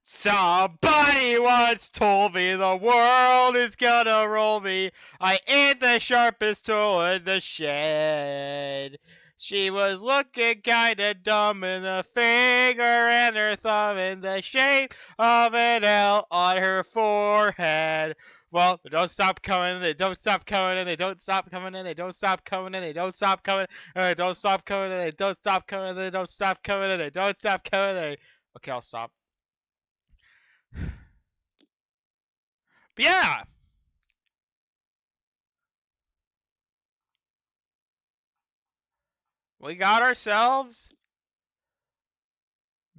Somebody once told me the world is gonna roll me. I ain't the sharpest tool in the shed. She was looking kinda dumb in the finger and her thumb in the shape of an L on her forehead. Well, they don't stop coming, they don't stop coming, and they don't stop coming, and they don't stop coming, and they don't stop coming, and they don't stop coming, and they don't stop coming, and they don't stop coming, and they don't stop coming. Okay, I'll stop. But yeah, we got ourselves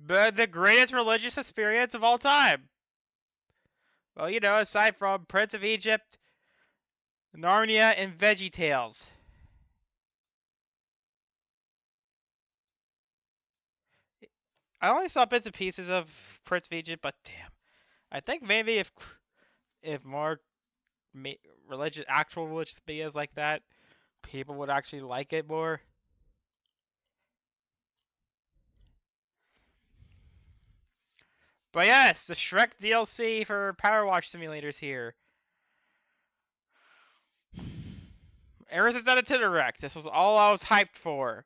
the greatest religious experience of all time. Well, you know, aside from Prince of Egypt, Narnia, and Veggie Tales. I only saw bits and pieces of Prince of Egypt, but damn, I think maybe if more religious, actual religious videos like that, people would actually like it more. But yes, the Shrek DLC for Powerwash simulators here. Ever since that Nintendo Direct, this was all I was hyped for.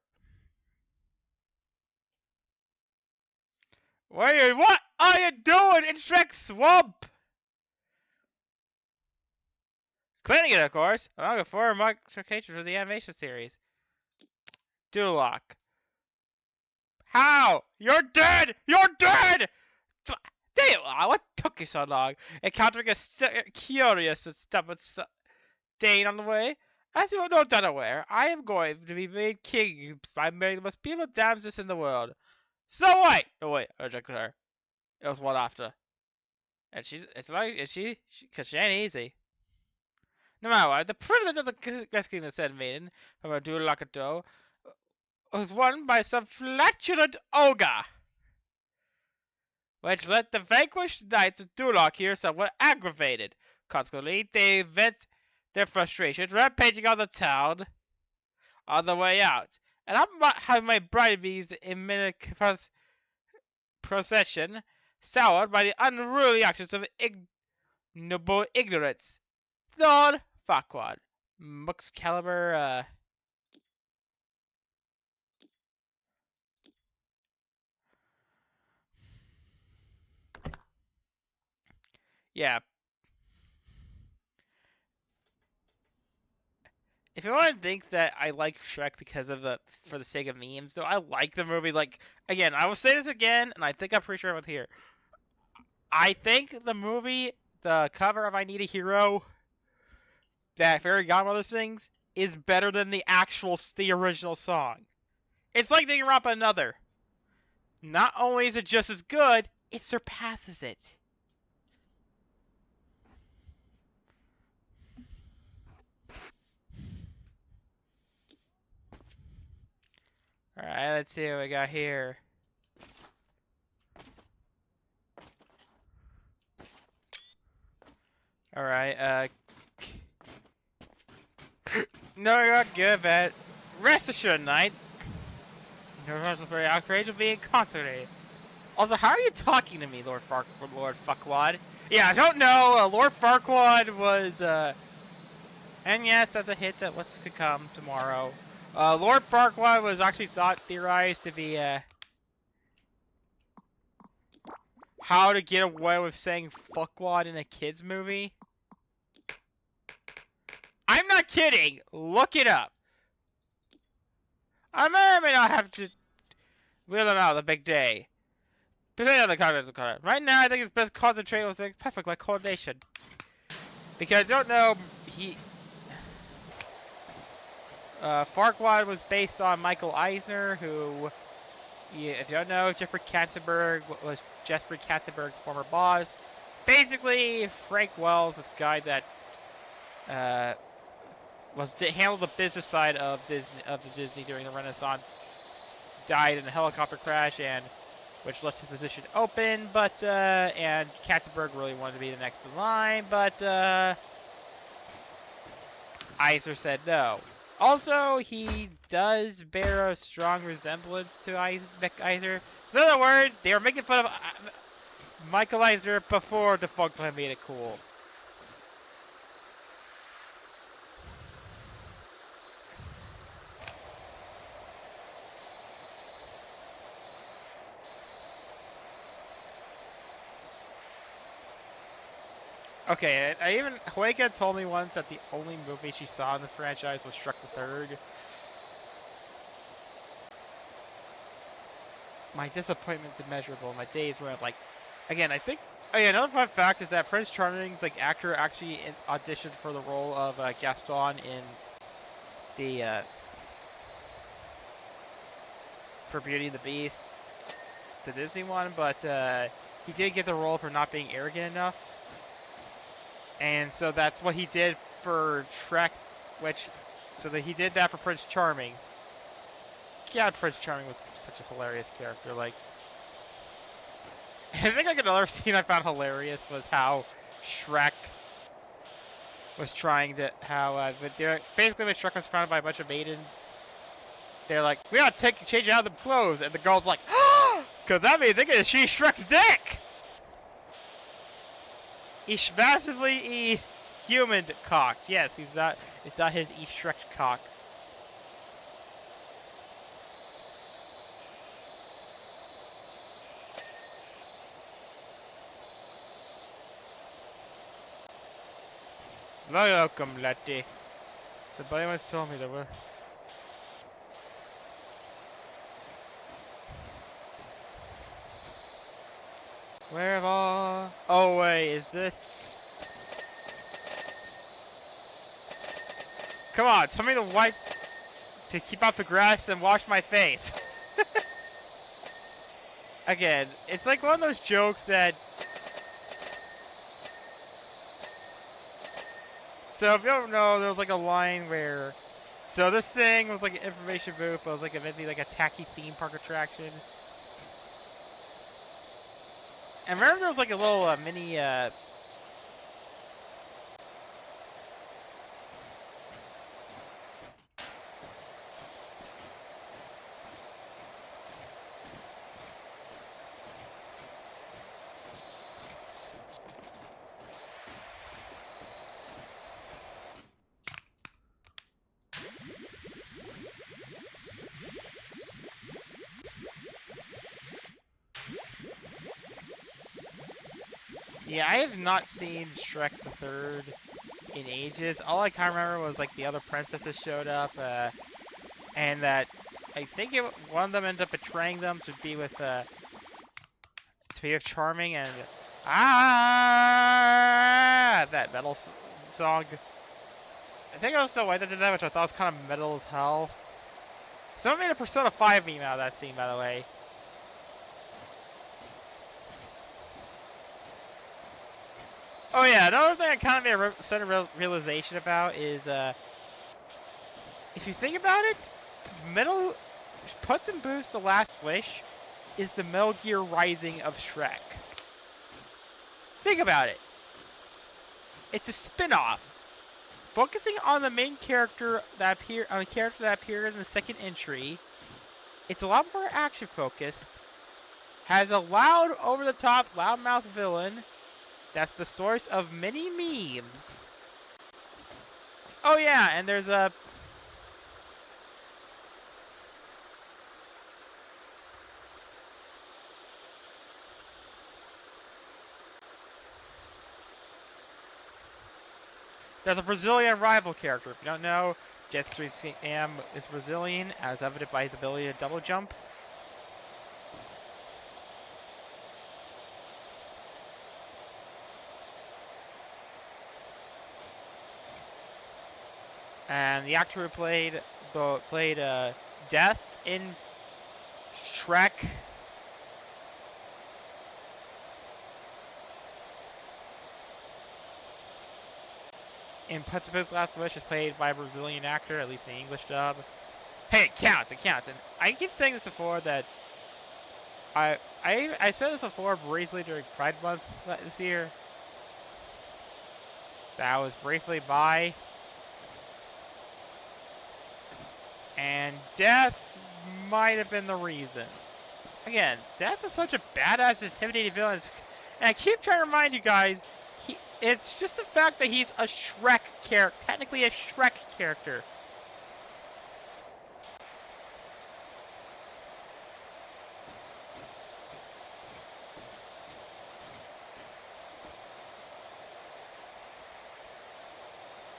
What are you doing in Shrek Swamp? Cleaning it, of course. Among the four modifications for the animation series. Duloc. How? You're dead! You're dead! Damn, what took you so long? Encountering a curious and stubborn Dane on the way? As you are no doubt aware, I am going to be made king by marrying the most beautiful damsels in the world. So White! Oh wait, I rejected her. It was one after. And cause she ain't easy. No matter what, the privilege of the rescuing the said maiden from a Duloc was won by some flatulent ogre, which left the vanquished knights of Duloc here somewhat aggravated. Consequently, they vent their frustrations rampaging on the town on the way out. And I might have my bridebees in mimic procession soured by the unruly actions of ignoble ignorance. Thorn Farquaad. Muxcalibur, yeah. If anyone thinks that I like Shrek because of for the sake of memes, though, I like the movie. Like, again, I will say this again, and I think I'm pretty sure I'm here. I think the movie, the cover of I Need a Hero, that Fairy Godmother sings, is better than the original song. It's like they Ramp Another. Not only is it just as good, it surpasses it. Alright, let's see what we got here. Alright, no, you're good, but rest assured, knight. Your very outrage of being concentrated. Also, how are you talking to me, Lord Fuckwad? Yeah, I don't know. Lord Farquaad was, and yes, that's a hint at what's to come tomorrow. Lord Farquaad was actually theorized to be, how to get away with saying fuckwad in a kid's movie. I'm not kidding. Look it up. I may or may not have to wheel him out the big day. Depending on the context of the card. Right now, I think it's best concentrate with the perfect like coordination. Because I don't know, Farquaad was based on Michael Eisner, who, if you don't know, Jeffrey Katzenberg was Jeffrey Katzenberg's former boss. Basically, Frank Wells, this guy that handled the business side of Disney during the Renaissance, died in a helicopter crash, and which left his position open. But and Katzenberg really wanted to be the next in line, but Eisner said no. Also, he does bear a strong resemblance to Eisner. So in other words, they were making fun of Michael Eisner before the Funk Clan made it cool. Okay, Huega told me once that the only movie she saw in the franchise was Shrek the Third. My disappointment's immeasurable. My days were like, again, I think. Oh yeah, another fun fact is that Prince Charming's actor actually auditioned for the role of Gaston in the for Beauty and the Beast, the Disney one, but he did get the role for not being arrogant enough, and so that's what he did for Shrek, so that he did that for Prince Charming. God, Prince Charming was such a hilarious character. I think another scene I found hilarious was how Shrek was trying to basically when Shrek was surrounded by a bunch of maidens, they're like, we gotta change out the clothes, and the girl's like, cause that means they're gonna see Shrek's dick. He's massively human cocked. Yes, it's not his Shrek cock. Welcome, Letty. Somebody once told me there were. Where have all? Oh wait, is this? Come on, tell me to keep off the grass and wash my face. Again, it's like one of those jokes that. So if you don't know, there was like a line where, so this thing was like an information booth, but it was like eventually like a tacky theme park attraction. And remember there was like a little mini yeah, I have not seen Shrek the Third in ages. All I kind of remember was like the other princesses showed up, and that I think one of them ended up betraying them to be with Charming, and that metal song. I think I also went into that, which I thought was kind of metal as hell. Someone made a Persona 5 meme out of that scene, by the way. Oh yeah, another thing I kind of made a sudden realization about is, if you think about it, Puss in Boots: The Last Wish is the Metal Gear Rising of Shrek. Think about it. It's a spin-off, focusing on the main character that appeared in the second entry. It's a lot more action focused. Has a loud, over-the-top, loudmouth villain. That's the source of many memes. Oh yeah, and there's a. There's a Brazilian rival character. If you don't know, Jet3 Am is Brazilian, as evident by his ability to double jump. And the actor who played Death in Shrek. In Puss in Boots: Last Wish is played by a Brazilian actor, at least in the English dub. Hey, it counts. And I keep saying this before that I said this before briefly during Pride Month this year. That I was briefly bi. And Death might have been the reason. Again, Death was such a badass, intimidating villain. And I keep trying to remind you guys, it's just the fact that he's a Shrek character, technically a Shrek character.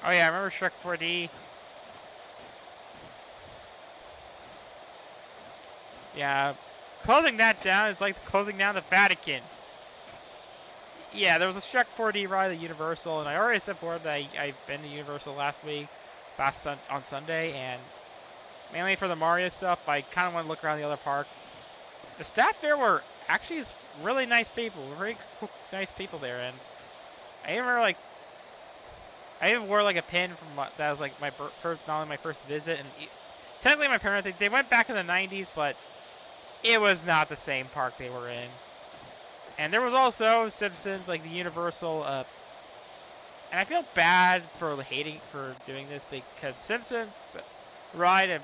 Oh yeah, I remember Shrek 4D. Yeah, closing that down is like closing down the Vatican. Yeah, there was a Shrek 4D ride at Universal, and I already said before that I've been to Universal on Sunday, and mainly for the Mario stuff, I kind of want to look around the other park. The staff there were actually really nice people, very nice people there, and I even remember, like, I even wore like a pin from that was like my not only my first visit, and technically my parents they went back in the '90s, but it was not the same park they were in. And there was also Simpsons, like the Universal, and I feel bad for doing this because Simpsons ride, if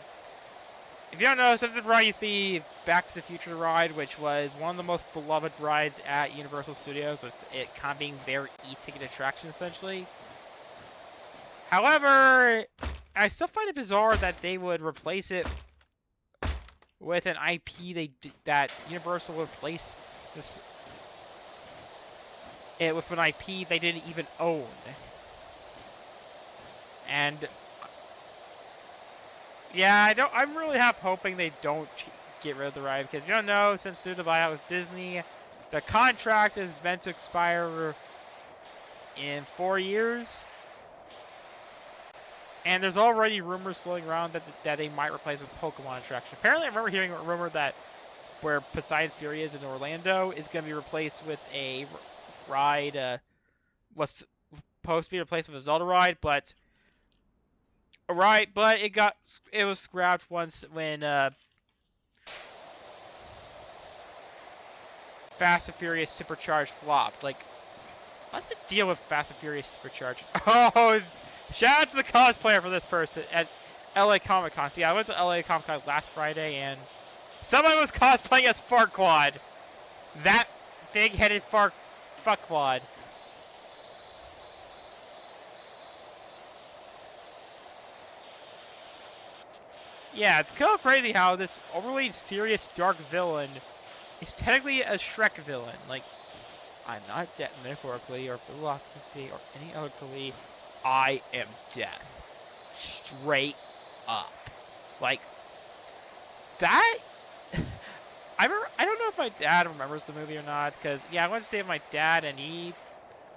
you don't know, Simpsons ride used to be Back to the Future ride, which was one of the most beloved rides at Universal Studios, with it kind of being their e-ticket attraction essentially. However, I still find it bizarre that they would replace it with an IP that Universal would replace it with an IP they didn't even own. And yeah, I'm really half hoping they don't get rid of the ride, because you don't know, since through the buyout with Disney, the contract is meant to expire in 4 years. And there's already rumors floating around that they might replace with Pokemon attraction. Apparently, I remember hearing a rumor that where Poseidon's Fury is in Orlando is going to be replaced with a ride. Was supposed to be replaced with a Zelda ride, but it was scrapped once when Fast and Furious Supercharged flopped. Like, what's the deal with Fast and Furious Supercharged? Oh, shout out to the cosplayer for this person at LA Comic Con. So yeah, I went to LA Comic Con last Friday, and someone was cosplaying as Farquaad. That big-headed fuckwad. Yeah, it's kind of crazy how this overly serious dark villain is technically a Shrek villain. Like, I'm not death metaphorically or philosophically or any other plea. I am death. Straight up. Like, that... I don't know if my dad remembers the movie or not, because, yeah, I went to stay with my dad, and I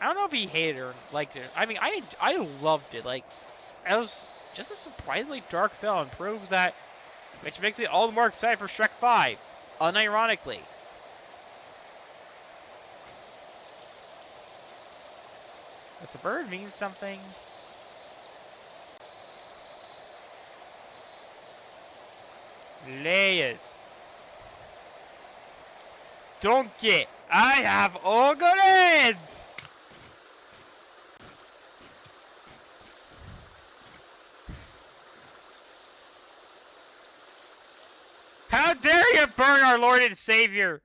don't know if he hated it or liked it. I mean, I loved it. Like, it was just a surprisingly dark film, and proves that, which makes me all the more excited for Shrek 5, unironically. Does the bird mean something? Layers. Don't get. I have all good heads! How dare you burn our Lord and Savior!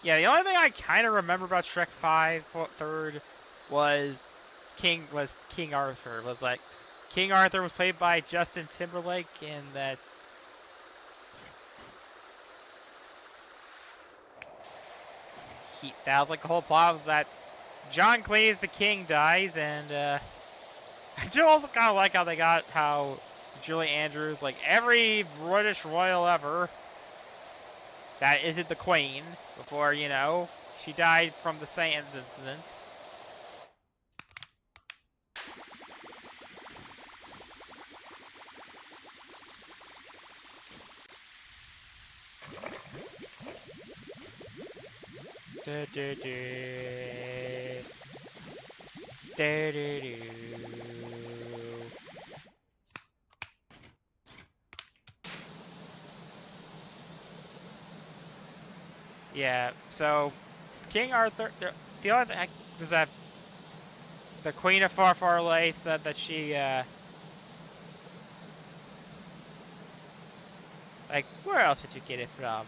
Yeah, the only thing I kind of remember about Shrek 5 third was King Arthur. Was like King Arthur was played by Justin Timberlake, and that was like the whole plot was that John Cleese, the king, dies, and I do also kind of like how Julie Andrews, like every British royal ever, that isn't the queen, before, you know, she died from the Sands incident. Yeah, so King Arthur, the other thing was that the Queen of Far Far Away said that she, like, where else did you get it from?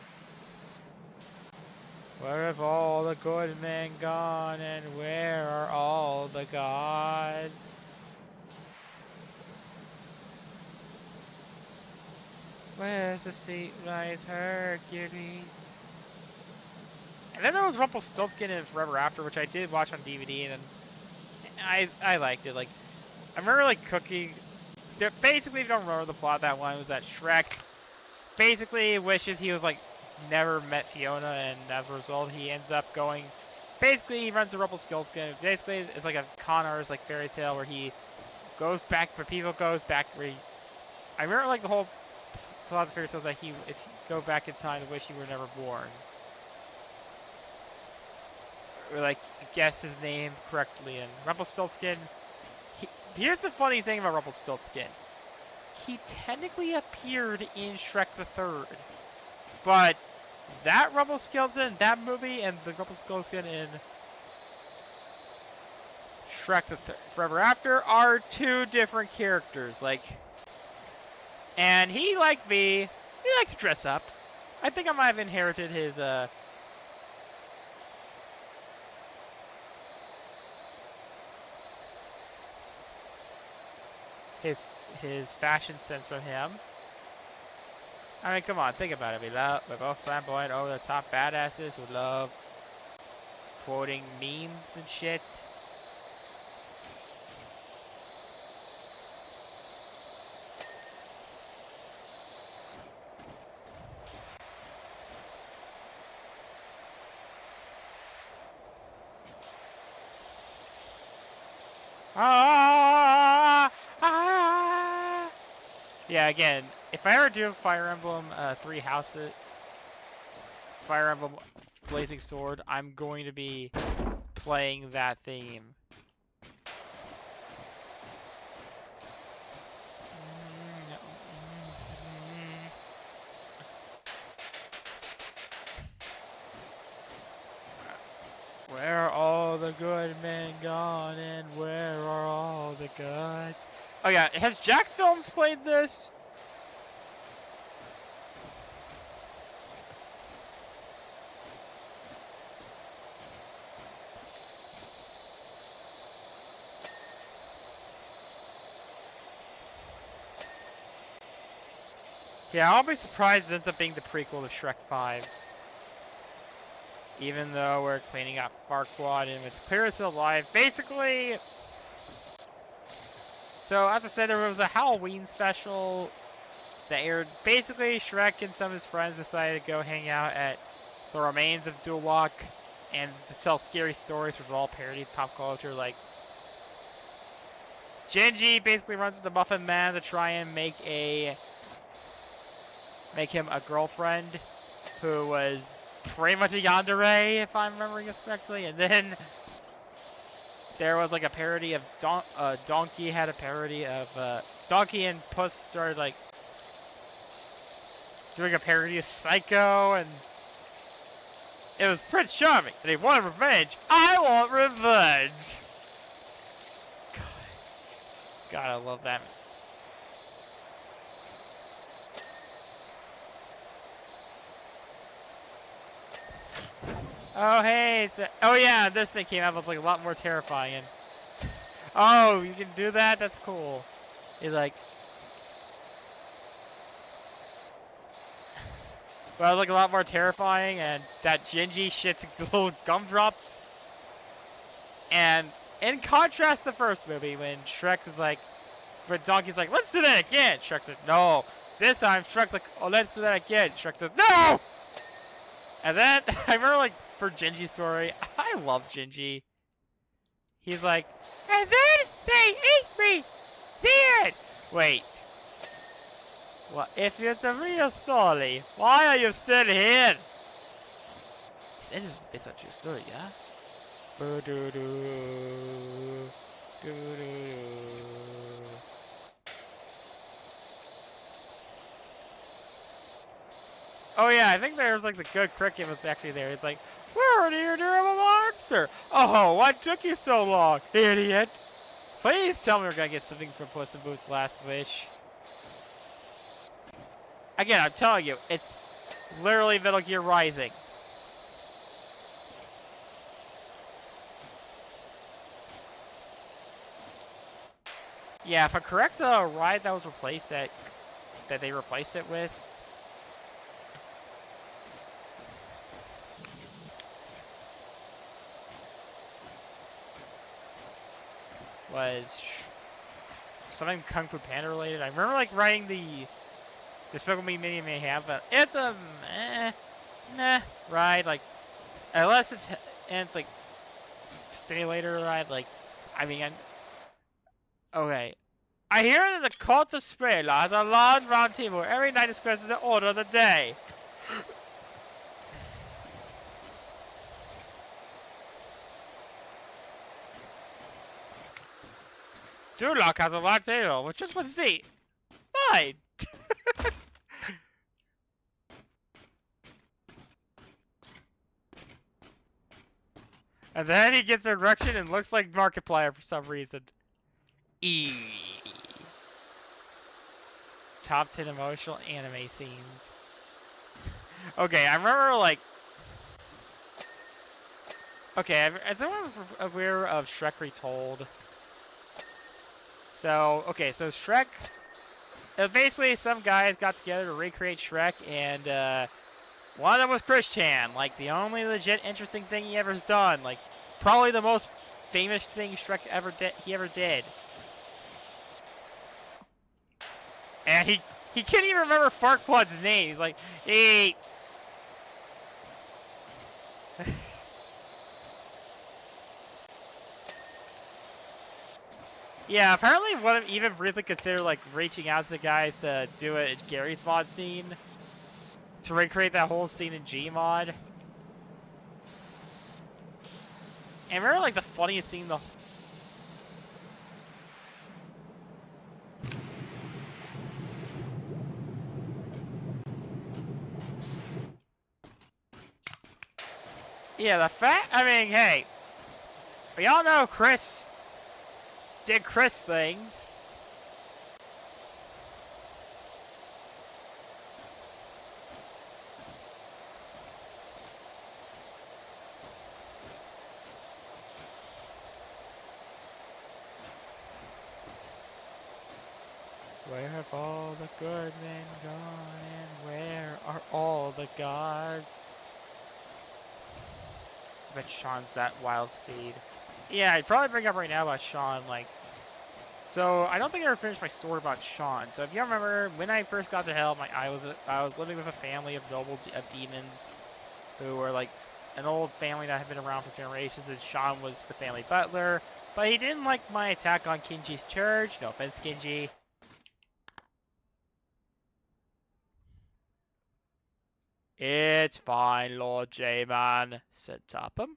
Where have all the good men gone, and where are all the gods? Where's the seat lies Hercules? And then there was Rumpelstiltskin in Forever After, which I did watch on DVD, and I liked it. Like, I remember like cooking. Basically, if you don't remember the plot of that one, was that Shrek basically wishes he was like never met Fiona, and as a result, he ends up going. Basically, he runs a Rumpelstiltskin. Basically, it's like a con artist like fairy tale where he goes back, where people goes back where he. I remember like the whole plot of the fairy tale that he, if you go back in time, to wish he were never born. Or like guess his name correctly, and Rumpelstiltskin. Here's the funny thing about Rumpelstiltskin. He technically appeared in Shrek the Third, but that Rumpelstiltskin, that movie, and the Rumpelstiltskin in Shrek the Forever After are two different characters. Like, and he, like me, he likes to dress up. I think I might have inherited his fashion sense from him. I mean, come on, think about it. We're both flamboyant, over the top badasses who love quoting memes and shit. Ah, ah. Yeah, again, if I ever do Fire Emblem Three Houses, Fire Emblem Blazing Sword, I'm going to be playing that theme. Where are all the good men gone, and where are all the gods? Oh yeah, has Jack Films played this? Yeah, I'll be surprised it ends up being the prequel to Shrek 5. Even though we're cleaning up Farquaad and it's clear it's still alive. Basically, so as I said, there was a Halloween special that aired. Basically, Shrek and some of his friends decided to go hang out at the remains of Duloc and to tell scary stories, which were all parody of pop culture. Like, Genji basically runs to the Muffin Man to try and make him a girlfriend who was pretty much a yandere, if I'm remembering this correctly. And then there was like a parody of Donkey had a parody of Donkey and Puss started like doing a parody of Psycho, and it was Prince Charming, and he wanted revenge. I want revenge. God, I love that. Oh, hey. Oh, yeah, this thing came out. It was like a lot more terrifying. And, oh, you can do that? That's cool. He's like... Well, it was like a lot more terrifying, and that Gingy shit's little gumdrops. And in contrast to the first movie, when Shrek was like... When Donkey's like, let's do that again. Shrek says, no. This time, Shrek's like, oh, let's do that again. Shrek says, no! And then, I remember, like, for Gingy's story, I love Gingy. He's like, and then they ate me! The end! Wait. Well, if it's a real story, why are you still here? This is based on true story, yeah? Boo-doo-doo. Doo-doo-doo. Oh yeah, I think there's like the good cricket was actually there. It's like, we're near to a monster. Oh, what took you so long, idiot? Please tell me we're gonna get something from Puss in Boots' Last Wish. Again, I'm telling you, it's literally Metal Gear Rising. Yeah, if I'm correct, the ride that was replaced that they replaced it with was something Kung Fu Panda related. I remember like riding the Despicable Me Mini may have, but it's a meh ride. Like unless it's like simulator ride. Like I mean, okay. I hear that the cult of Sprayla has a large round table where every night discusses the order of the day. Duloc has a large table with just one seat. Fine. And then he gets an erection and looks like Markiplier for some reason. E. Top 10 emotional anime scenes. Okay, I remember like. Okay, is anyone aware of Shrek Retold? So, okay, so Shrek. Basically, some guys got together to recreate Shrek, and one of them was Christian. Like, the only legit interesting thing he ever's done. Like, probably the most famous thing Shrek ever did. And he can't even remember Farquaad's name. He's like, hey. Yeah, apparently one of even briefly considered like reaching out to the guys to do a Gary's mod scene to recreate that whole scene in Gmod. And remember like the funniest scene Yeah, the fact I mean, hey. We all know Chris did Chris things. Where have all the good men gone, and where are all the gods? I bet Sean's that wild steed. Yeah, I'd probably bring up right now about Sean, like... So, I don't think I ever finished my story about Sean. So, if you remember, when I first got to hell, I was living with a family of demons who were, like, an old family that had been around for generations, and Sean was the family butler. But he didn't like my attack on Kinji's church. No offense, Kinji. It's fine, Lord J-Man, said Topham.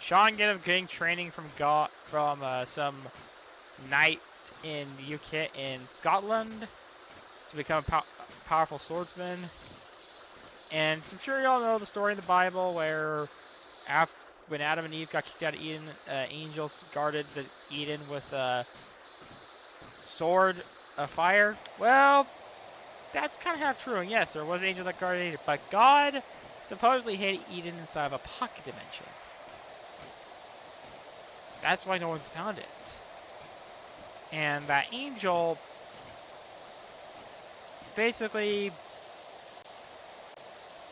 Sean getting training from some knight in UK in Scotland to become a powerful swordsman. And I'm sure you all know the story in the Bible where when Adam and Eve got kicked out of Eden, angels guarded the Eden with a sword of fire. Well, that's kind of half true. And yes, there was an angel that guarded Eden, but God supposedly hid Eden inside of a pocket dimension. That's why no one's found it. And that angel basically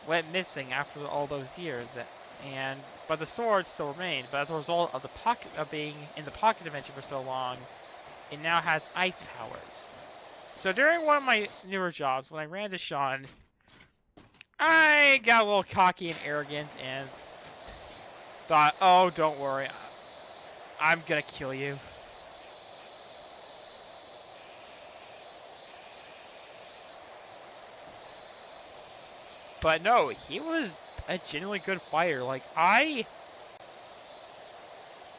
went missing after all those years. But the sword still remained. But as a result of being in the pocket dimension for so long, it now has ice powers. So during one of my newer jobs, when I ran to Sean, I got a little cocky and arrogant and thought, oh, don't worry, I'm gonna kill you. But no, he was a genuinely good fighter. Like,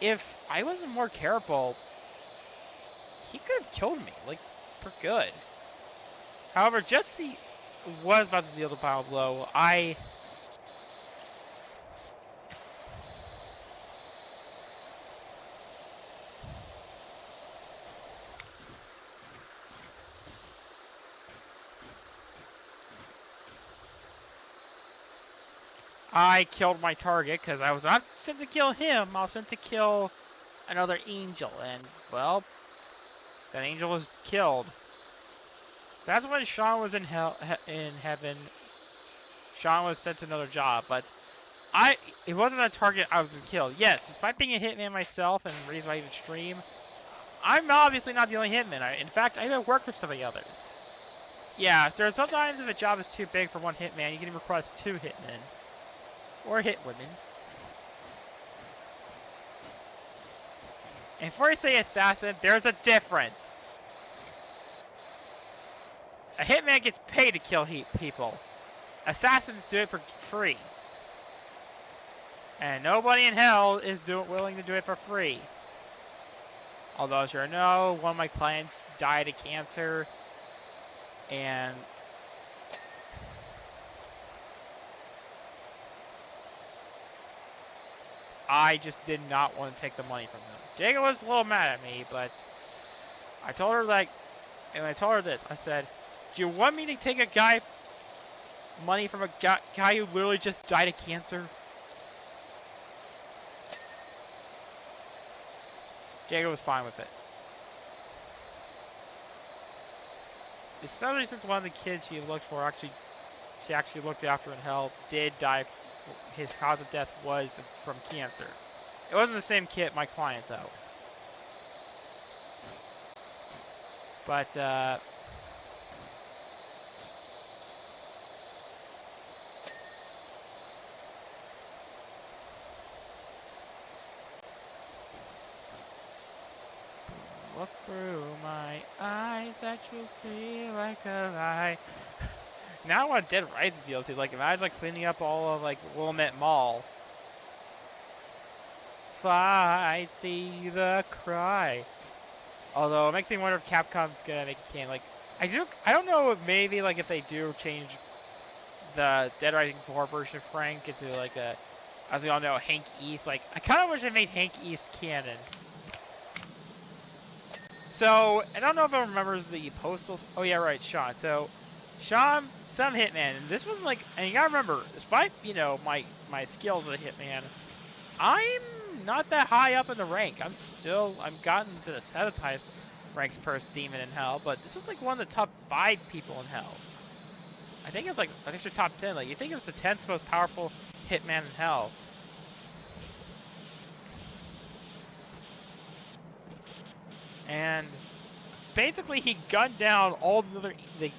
if I wasn't more careful, he could have killed me, like, for good. However, just he was about to deal the final blow. I killed my target because I was not sent to kill him. I was sent to kill another angel, and well, that angel was killed. That's when Sean was in heaven. Sean was sent to another job, but it wasn't a target I was gonna kill. Yes, despite being a hitman myself and the reason I even stream, I'm obviously not the only hitman. In fact, I even work with some of the others. Yeah, so sometimes if a job is too big for one hitman, you can request 2 hitmen. Or hit women. And before I say assassin, there's a difference. A hitman gets paid to kill people. Assassins do it for free. And nobody in hell is willing to do it for free. Although, as you know, one of my clients died of cancer. And I just did not want to take the money from him. Jacob was a little mad at me, but I told her and I told her this. I said, "Do you want me to take money from a guy who literally just died of cancer?" Jacob was fine with it. Especially since one of the kids she looked for she actually looked after in hell did die. His cause of death was from cancer. It wasn't the same kid, my client, though. But, look through my eyes that you'll see like a lie. Now I want Dead Rising DLC. Like, imagine like cleaning up all of like Willamette Mall. If I see the cry. Although it makes me wonder if Capcom's gonna make a can. Like, I don't know if maybe like if they do change the Dead Rising 4 version of Frank into like a, as we all know, Hank East. Like, I kind of wish they made Hank East canon. So, I don't know if everyone remembers the postal. Oh yeah, right, Sean. So, Sean, some hitman, and this was like, and you gotta remember, despite my skills as a hitman, I'm not that high up in the rank. I've gotten to the 7th highest ranked first demon in hell, but this was like one of the top 5 people in hell. I think it was like, I think it's top 10. Like, you think it was the 10th most powerful hitman in hell. And basically, he gunned down all the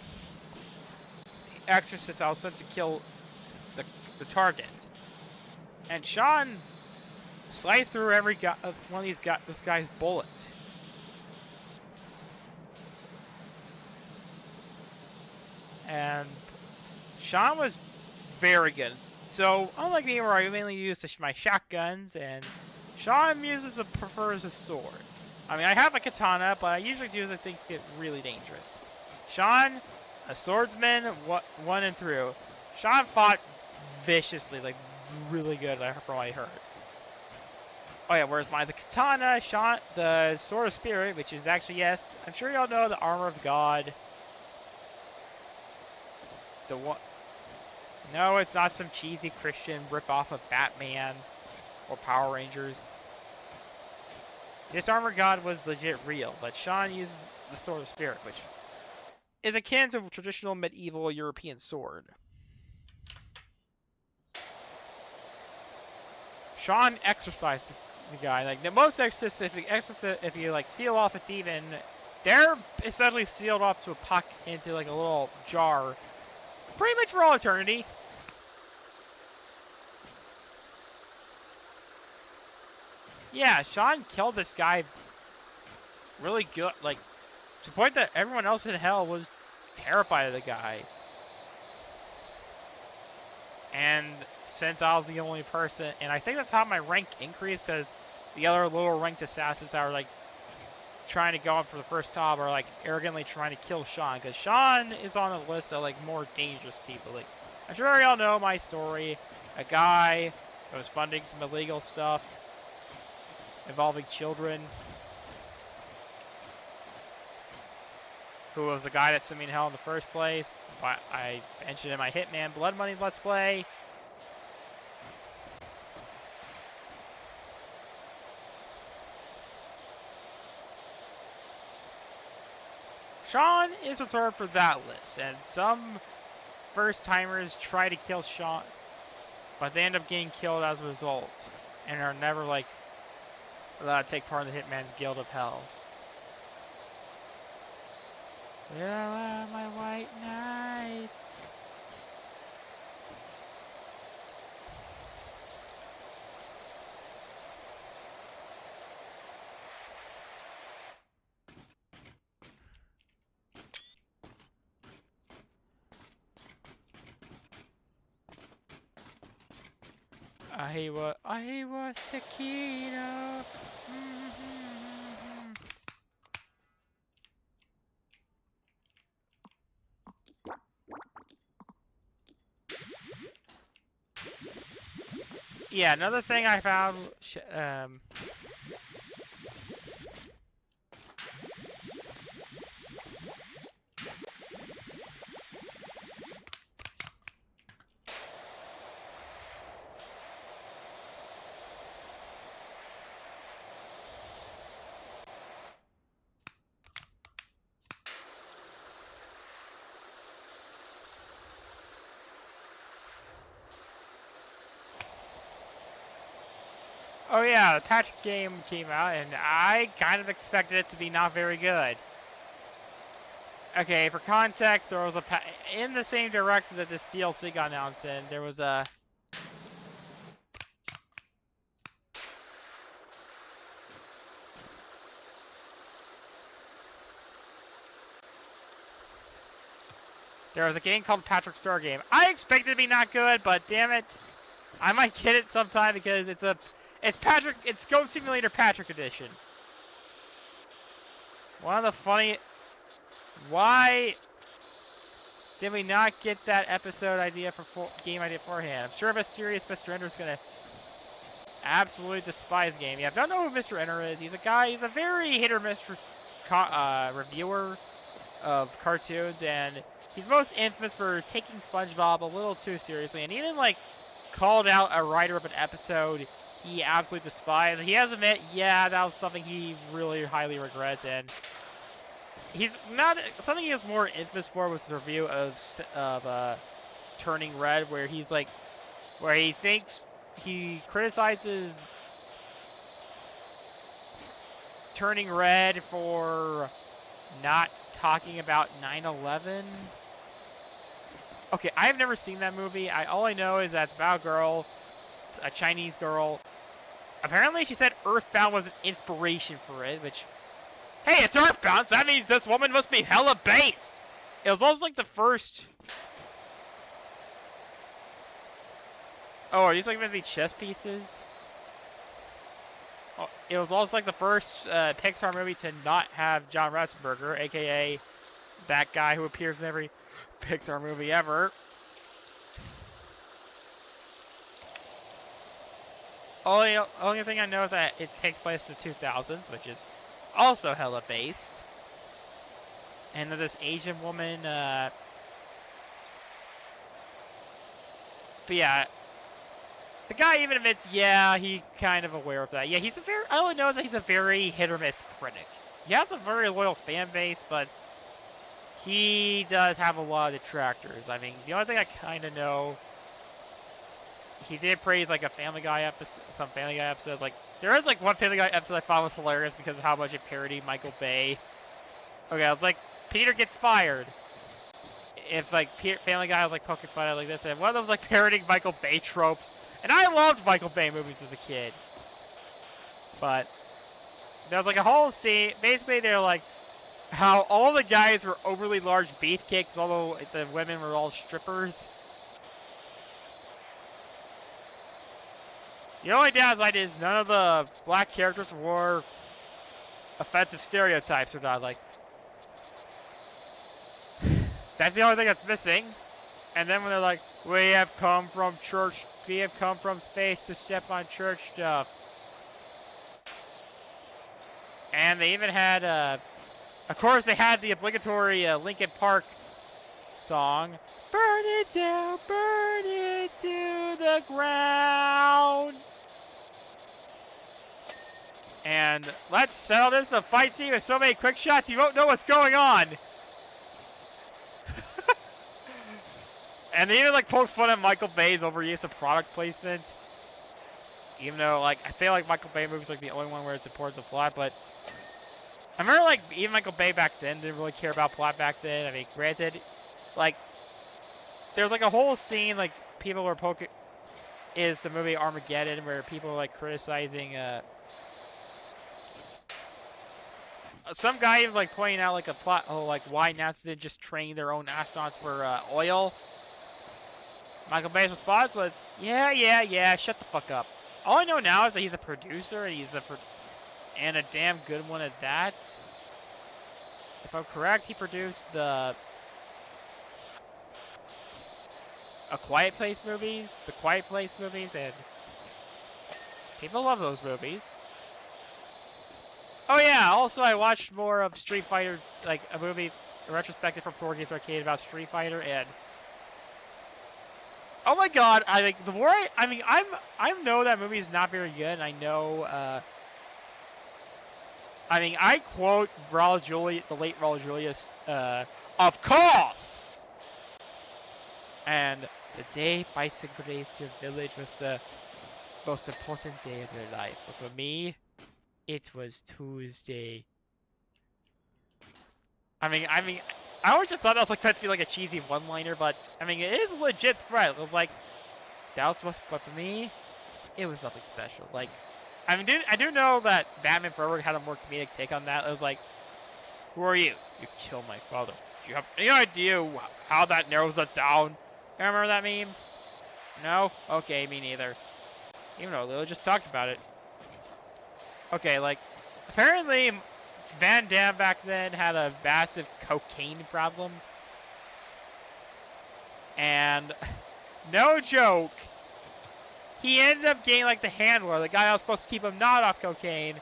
exorcists I was sent to kill the target. And Sean sliced through every one of this guy's bullet. And Sean was very good. So, unlike me where I mainly use my shotguns, and Sean prefers a sword. I mean, I have a katana, but I usually do the things get really dangerous. Sean, a swordsman, one and through. Sean fought viciously, like really good from what I heard. Oh yeah, whereas mine's a katana, Sean, the sword of spirit, which is actually, yes, I'm sure y'all know the armor of God. The one. No, it's not some cheesy Christian ripoff of Batman or Power Rangers. This armor god was legit real, but Sean used the Sword of Spirit, which is akin to a traditional medieval European sword. Sean exorcised the guy. Like, the most exorcists, if you like seal off a demon, they're essentially sealed off to into like a little jar, pretty much for all eternity. Yeah, Sean killed this guy really good, like, to the point that everyone else in hell was terrified of the guy. And since I was the only person, and I think that's how my rank increased, because the other lower ranked assassins that were like trying to go up for the first top are like arrogantly trying to kill Sean, because Sean is on the list of like more dangerous people. Like, I'm sure y'all know my story. A guy that was funding some illegal stuff involving children, who was the guy that sent me in hell in the first place. I mentioned in my Hitman Blood Money Let's Play. Sean is reserved for that list, and some first-timers try to kill Sean, but they end up getting killed as a result, and are never, like, allowed to take part in the Hitman's Guild of Hell. Well, my white knight. I was Sekiro. Yeah, another thing I found, oh yeah, the patch game came out, and I kind of expected it to be not very good. Okay, for context, there was in the same direction that this DLC got announced in, there was a... There was a game called Patrick Star Game. I expected it to be not good, but damn it, I might get it sometime because it's Goat Simulator Patrick Edition. One of the funny... Why did we not get that episode idea game idea beforehand? I'm sure mysterious Mr. Ender's gonna absolutely despise the game. Yeah, if you don't know who Mr. Ender is, he's a very hit or miss reviewer of cartoons, and he's most infamous for taking SpongeBob a little too seriously, and even like called out a writer of an episode he absolutely despised. He has admitted, yeah, that was something he really highly regrets, and he's not something he was more infamous for was his review of Turning Red, where he criticizes Turning Red for not talking about 9/11. Okay, I've never seen that movie. All I know is that it's about a girl, a Chinese girl. Apparently, she said Earthbound was an inspiration for it, which, hey, it's Earthbound, so that means this woman must be hella based. It was also like the first... Oh, are these like meant to be chess pieces? Oh, it was also like the first Pixar movie to not have John Ratzenberger, aka that guy who appears in every Pixar movie ever. Only thing I know is that it takes place in the 2000s, which is also hella based. And then this Asian woman, but yeah, the guy even admits, yeah, he kind of aware of that. Yeah, all I know is that he's a very hit or miss critic. He has a very loyal fan base, but he does have a lot of detractors. I mean, the only thing I kind of know, he did praise like a Family Guy episode, some Family Guy episodes. Like, there is like one Family Guy episode I found was hilarious because of how much it parodied Michael Bay. Okay, I was like, Peter gets fired. If like Family Guy was like poking fun at like this, and one of them was like parodying Michael Bay tropes. And I loved Michael Bay movies as a kid. But there was like a whole scene. Basically, they're like how all the guys were overly large beefcakes, although the women were all strippers. The only downside is none of the black characters wore offensive stereotypes or not. Like, that's the only thing that's missing. And then when they're like, we have come from space to step on church stuff. And they even had, of course, they had the obligatory Linkin Park song. Burn it down, burn it to the ground. And let's settle this. The fight scene with so many quick shots, you won't know what's going on. And they even like poke fun at Michael Bay's overuse of product placement. Even though, like, I feel like Michael Bay movies like the only one where it supports the plot, but I remember, like, even Michael Bay back then didn't really care about plot back then. I mean, granted, like, there's like a whole scene, like, people were poking, is the movie Armageddon, where people are, like, criticizing, some guy was, like, pointing out, like, a plot, like, why NASA didn't just train their own astronauts for, oil. Michael Bay's response was, yeah, shut the fuck up. All I know now is that he's a producer, and and a damn good one at that. If I'm correct, he produced the the Quiet Place movies, and people love those movies. Oh yeah, also I watched more of Street Fighter, like a movie, a retrospective from 4Games Arcade about Street Fighter, and oh my god, I think the more I know that movie is not very good, and I know, I quote Raul Julia, the late Raul Julius, of course! And the day bicycle race to your village was the most important day of your life. But for me, it was Tuesday. I always just thought that was like meant to be like a cheesy one-liner, but I mean, it is a legit threat. It was like, that was supposed to, but for me, it was nothing special. Like, I do know that Batman Forever had a more comedic take on that. It was like, who are you? You killed my father. Do you have any idea how that narrows it down? You remember that meme? No? Okay, me neither. Even though Lilo just talked about it. Okay, like, apparently Van Damme back then had a massive cocaine problem. And, no joke, he ended up getting, like, the handler, the guy that was supposed to keep him not off cocaine.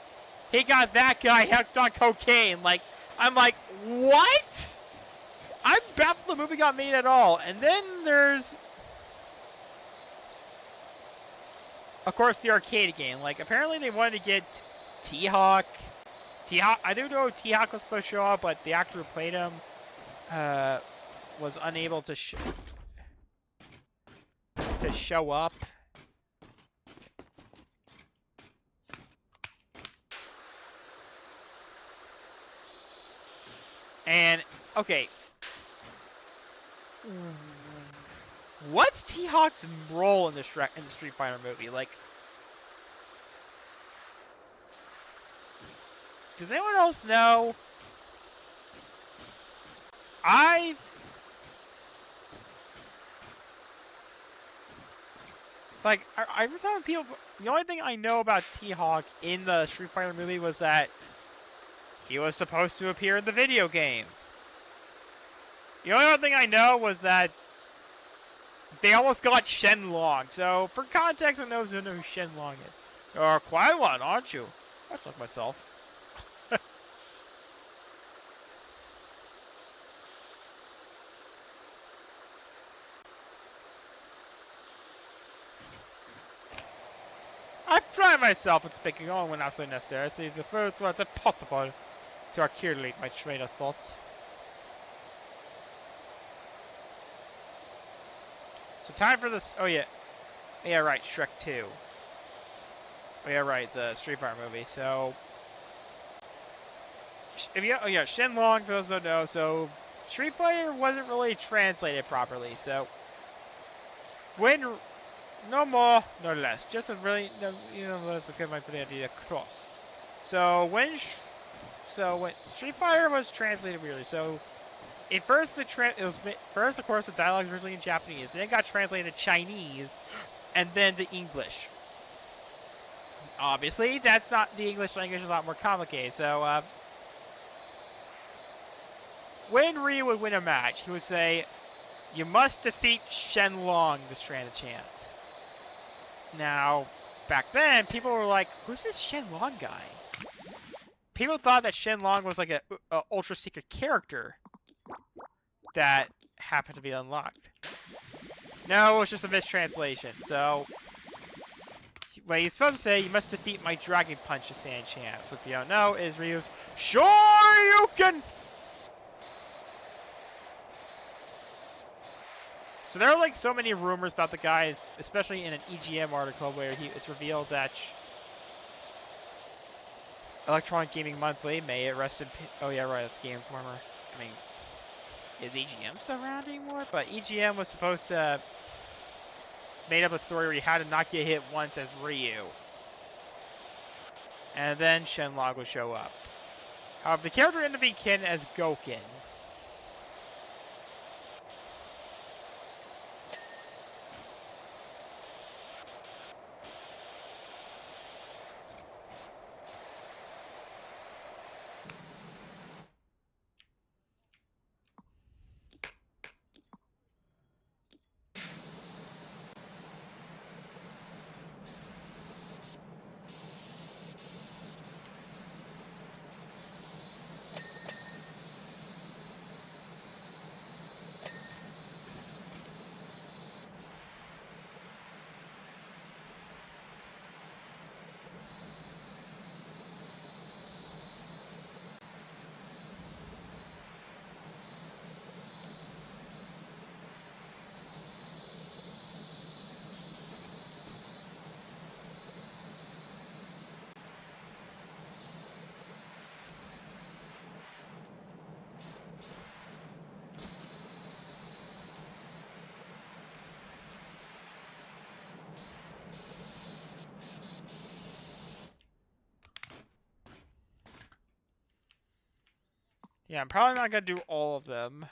He got that guy hooked on cocaine. Like, I'm like, what? I'm baffled the movie got made at all. And then there's, of course, the arcade game. Like, apparently they wanted to get T-Hawk. I do know T-Hawk was supposed to show up, but the actor who played him was unable to show up. And, okay. What's T-Hawk's role in the Street Fighter movie? Like, does anyone else know? Every time people, the only thing I know about T-Hawk in the Street Fighter movie was that he was supposed to appear in the video game. The only other thing I know was that they almost got Shenlong. So, for context, who knows who Shenlong is? You're quite one, aren't you? I fuck myself. I pride myself on speaking on when absolutely necessary. It is the first words impossible to articulate my train of thought. So time for this. Oh yeah, right. Shrek 2. Oh yeah, right. The Street Fighter movie. So, Shenlong. For those who don't know, so Street Fighter wasn't really translated properly. So when no more, no less, just a really let's get my identity across. So when Street Fighter was translated weirdly, so. At first, of course, the dialogue was originally in Japanese. Then it got translated to Chinese, and then to English. Obviously, that's not the English language. Is a lot more complicated. So when Ryu would win a match, he would say, "You must defeat Shenlong to stand a chance." Now, back then, people were like, "Who's this Shenlong guy?" People thought that Shenlong was like a ultra secret character that happened to be unlocked. No, it was just a mistranslation. So, what he's supposed to say, "You must defeat my Dragon Punch to stand a chance." What you don't know is Ryu's Shoryuken! So there are like so many rumors about the guy, especially in an EGM article where it's revealed that Electronic Gaming Monthly may rest in oh yeah, right, it's Game Informer. I mean, is EGM still around anymore? But EGM was supposed to made up a story where you had to not get hit once as Ryu, and then Shenlong would show up. However, the character ended up being canon as Goken. Yeah, I'm probably not gonna do all of them.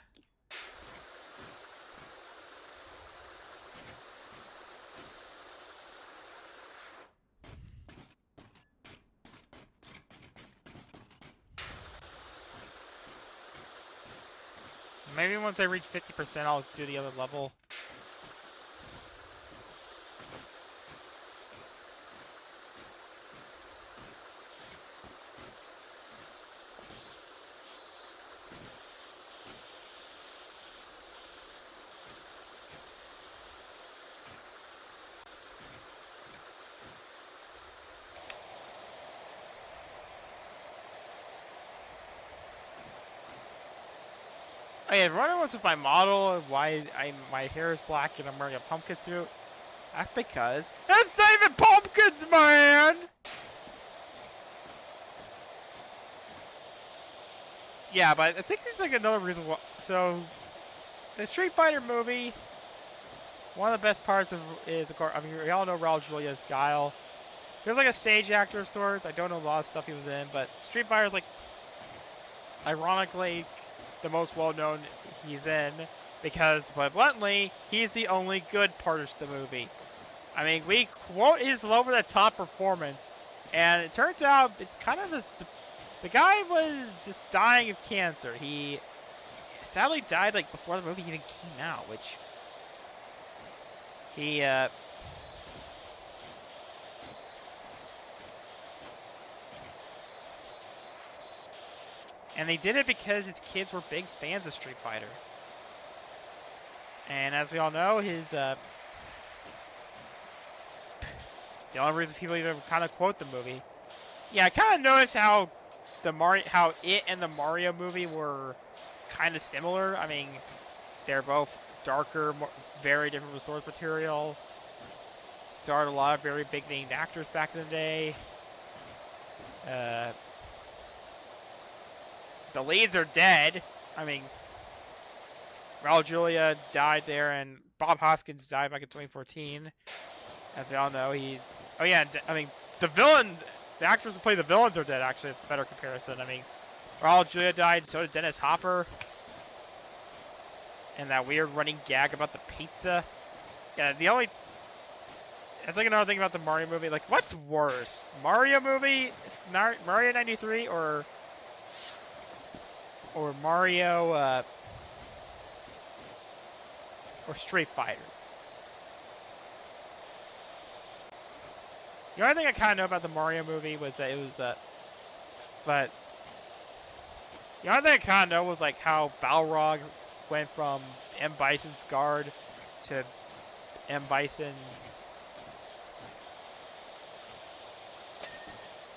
Maybe once I reach 50%, I'll do the other level. Oh yeah, running was with my model, why my hair is black and I'm wearing a pumpkin suit. That's because it's saving pumpkins, man! Yeah, but I think there's like another reason why. So, the Street Fighter movie, one of the best parts of is, of course, I mean, we all know Raul Julia's Guile. He was like a stage actor of sorts. I don't know a lot of stuff he was in, but Street Fighter is like, ironically, the most well-known he's in, because, put bluntly, he's the only good part of the movie. I mean, we quote his over-the-top performance, and it turns out it's kind of the guy was just dying of cancer. He sadly died like before the movie even came out, which he and they did it because his kids were big fans of Street Fighter. And as we all know, his the only reason people even kind of quote the movie. Yeah, I kind of noticed how how it and the Mario movie were kind of similar. I mean, they're both darker, very different with source material. Starred a lot of very big named actors back in the day. The leads are dead. I mean, Raul Julia died there, and Bob Hoskins died back in 2014. As we all know, oh yeah, I mean, the actors who play the villains are dead, actually. It's a better comparison. I mean, Raul Julia died, so did Dennis Hopper. And that weird running gag about the pizza. Yeah, That's like another thing about the Mario movie. Like, what's worse, Mario movie, Mario '93, or Mario or Street Fighter? The only thing I kind of know about the Mario movie was that it was but the only thing I kind of know was like how Balrog went from M. Bison's guard to M. Bison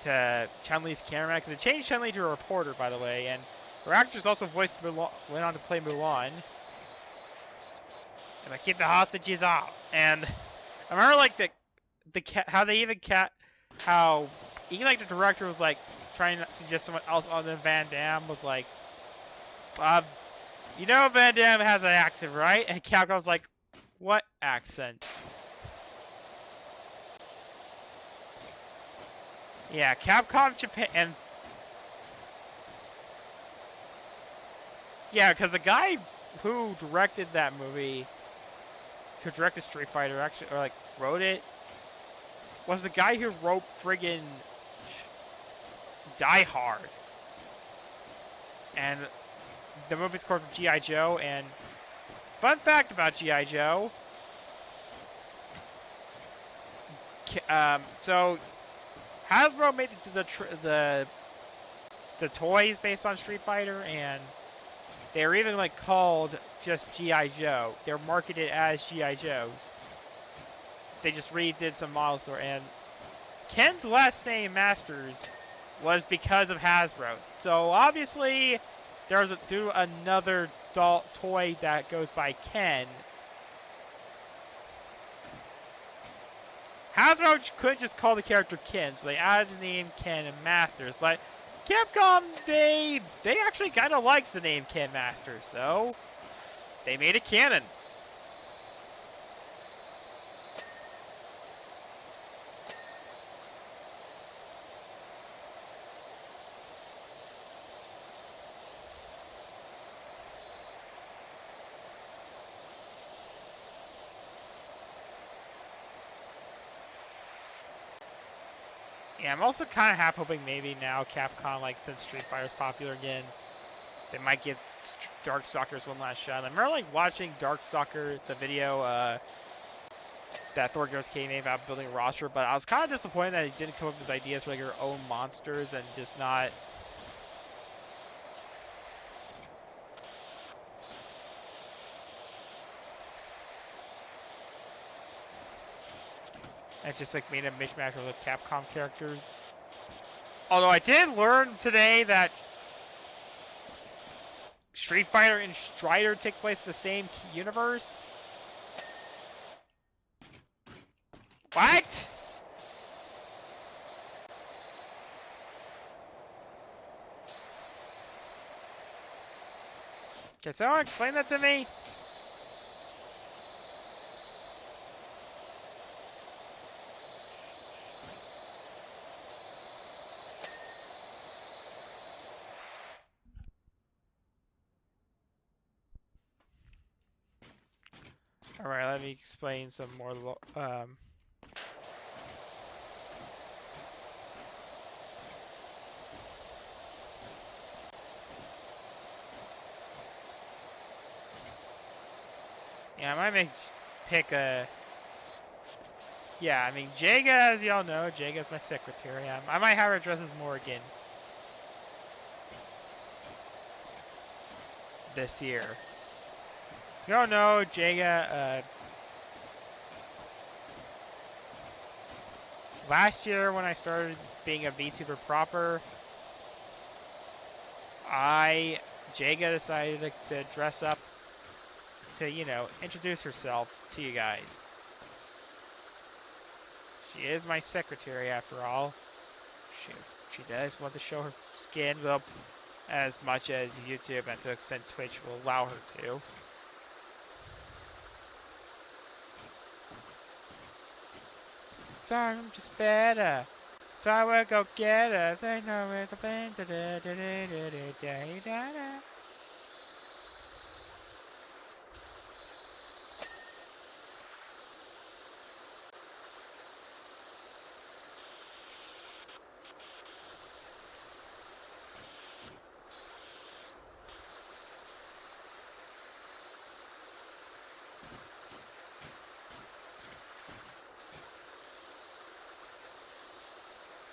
to Chun-Li's cameraman, because they changed Chun-Li to a reporter, by the way, and her actress also voiced Mulan, went on to play Mulan. And I keep the hostages out. And I remember like how they even how even like the director was like trying to suggest someone else other than Van Damme, was like, you know Van Damme has an accent, right? And Capcom was like, what accent? Yeah, Capcom Japan, and yeah, because the guy who directed that movie, who directed Street Fighter, actually, or like wrote it, was the guy who wrote friggin' Die Hard. And the movie's called G.I. Joe, and fun fact about G.I. Joe, so Hasbro made it to the toys based on Street Fighter, and they're even like called just G.I. Joe. They're marketed as G.I. Joes. They just redid some models there, and Ken's last name Masters was because of Hasbro. So obviously there's another toy that goes by Ken. Hasbro couldn't just call the character Ken, so they added the name Ken and Masters. But Capcom, they actually kind of likes the name Ken Masters, so they made it canon. Yeah, I'm also kind of half hoping maybe now Capcom, like, since Street Fighter's popular again, they might give Darkstalkers one last shot. I remember like watching Darkstalker, the video that Thor Goes K made about building a roster, but I was kind of disappointed that he didn't come up with ideas for like her own monsters and just not. And just like made a mishmash of the Capcom characters. Although I did learn today that Street Fighter and Strider take place in the same universe. What? Can someone explain that to me? Alright, let me explain some more. Yeah, I might pick a. Yeah, I mean, Jaga, as y'all know, Jaga's my secretary. I might have her dress as Morgan this year. If you don't know, Jaga, last year when I started being a VTuber proper, Jaga decided to dress up to, you know, introduce herself to you guys. She is my secretary after all. She does want to show her skin, well, as much as YouTube and to an extent Twitch will allow her to. So I'm just better. So I will go get her. They know it's a band.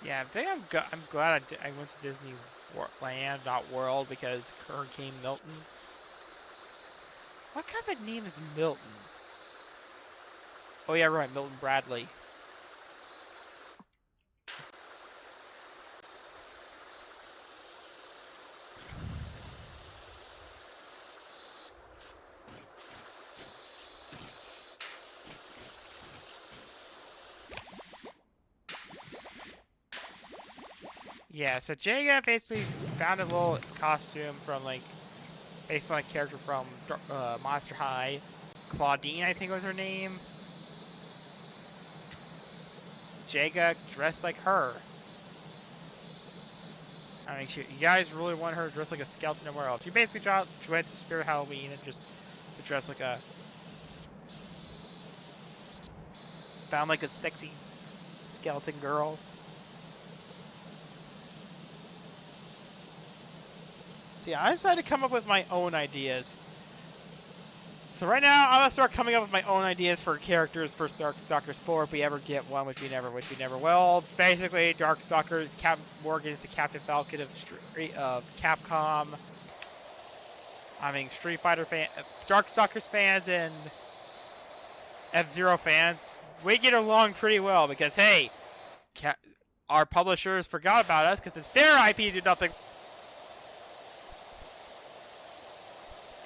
Yeah, I think I'm glad I went to Disney Land, not World, because Hurricane Milton. What kind of name is Milton? Oh yeah, right, Milton Bradley. Yeah, so Jaga basically found a little costume from like based on a character from Monster High. Claudine, I think was her name. Jaga dressed like her. I mean, you guys really want her to dress like a skeleton and where else? She basically went to Spirit Halloween and just dressed like a found like a sexy skeleton girl. So yeah, I decided to come up with my own ideas. So right now, I'm gonna start coming up with my own ideas for characters for Darkstalkers 4 if we ever get one, which we never will. Basically, Darkstalker, Morgan is the Captain Falcon of Capcom. I mean, Street Fighter fans, Darkstalkers fans, and F-Zero fans, we get along pretty well because hey, our publishers forgot about us because it's their IP to do nothing.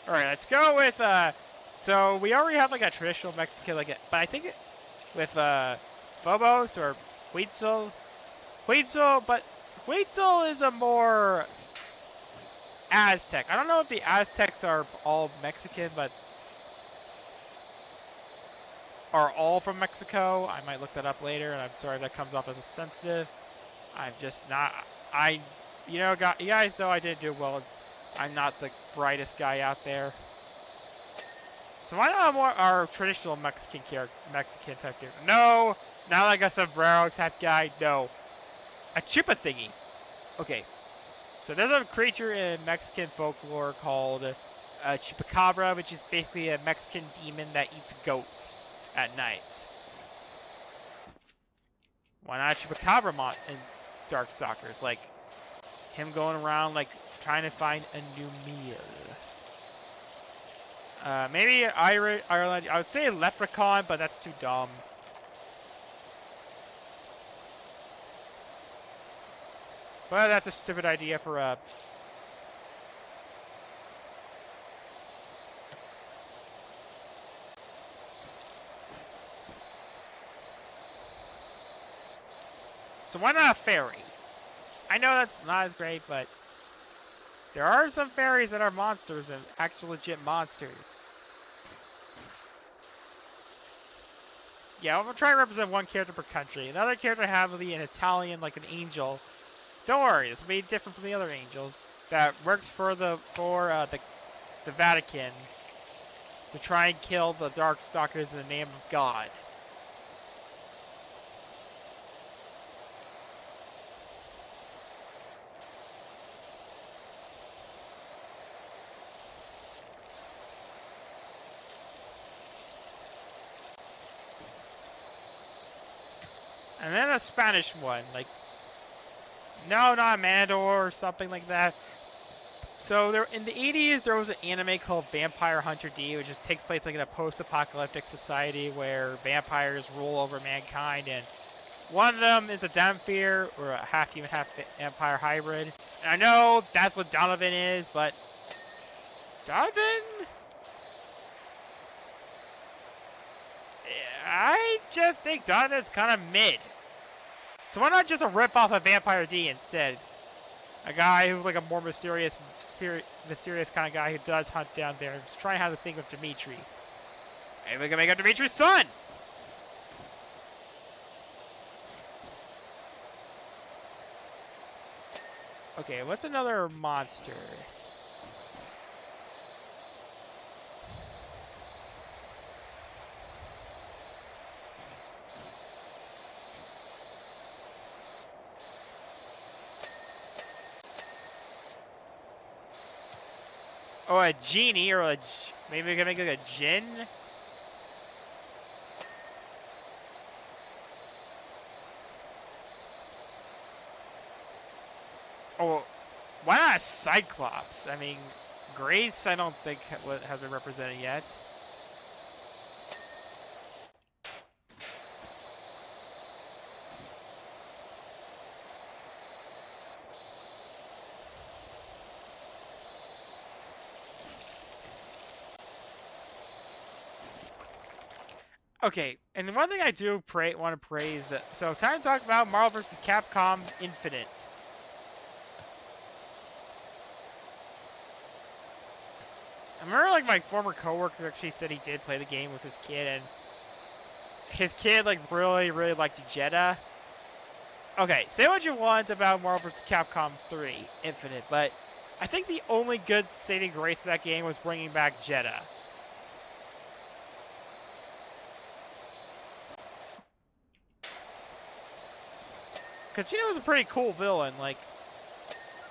All right, let's go with so we already have like a traditional Mexican but I think with Phobos or Huitzel, but Huitzel is a more Aztec. I don't know if the Aztecs are all Mexican, but are all from Mexico. I might look that up later, and I'm sorry if that comes off as sensitive. I'm just not. You guys know I didn't do well. I'm not the brightest guy out there. So why not more our traditional Mexican type character? No, not like a sombrero type guy. No, a chupa thingy. Okay, so there's a creature in Mexican folklore called chupacabra, which is basically a Mexican demon that eats goats at night. Why not chupacabra in Darkstalkers? Like him going around like trying to find a new meal. Maybe Ireland. I would say leprechaun, but that's too dumb. But that's a stupid idea for a. So why not a fairy? I know that's not as great, but there are some fairies that are monsters and actual legit monsters. Yeah, I'm gonna try and represent one character per country. Another character heavily an Italian, like an angel. Don't worry, this will be different from the other angels. That works for the Vatican to try and kill the Darkstalkers in the name of God. And then a Spanish one, like no, not a Mandor or something like that. So there, in the 80s, there was an anime called Vampire Hunter D, which just takes place like in a post-apocalyptic society where vampires rule over mankind, and one of them is a Damphir, or a half-human, half-vampire hybrid. And I know that's what Donovan is, but Donovan? I just think Donovan's kind of mid. So why not just a rip-off of Vampire D instead? A guy who's like a more mysterious kind of guy who does hunt down there. Just trying how to think of Dimitri. Maybe we can make up Dimitri's son! Okay, what's another monster? Oh, a genie, or maybe we can make like a djinn? Oh, why not a Cyclops? I mean, Grace, I don't think has been represented yet. Okay, and one thing I do want to praise. So time to talk about Marvel vs. Capcom Infinite. I remember, like, my former coworker actually said he did play the game with his kid, and his kid, like, really, really liked Jeddah. Okay, say what you want about Marvel vs. Capcom 3 Infinite, but I think the only good saving grace of that game was bringing back Jeddah. Because Gina was a pretty cool villain. Like,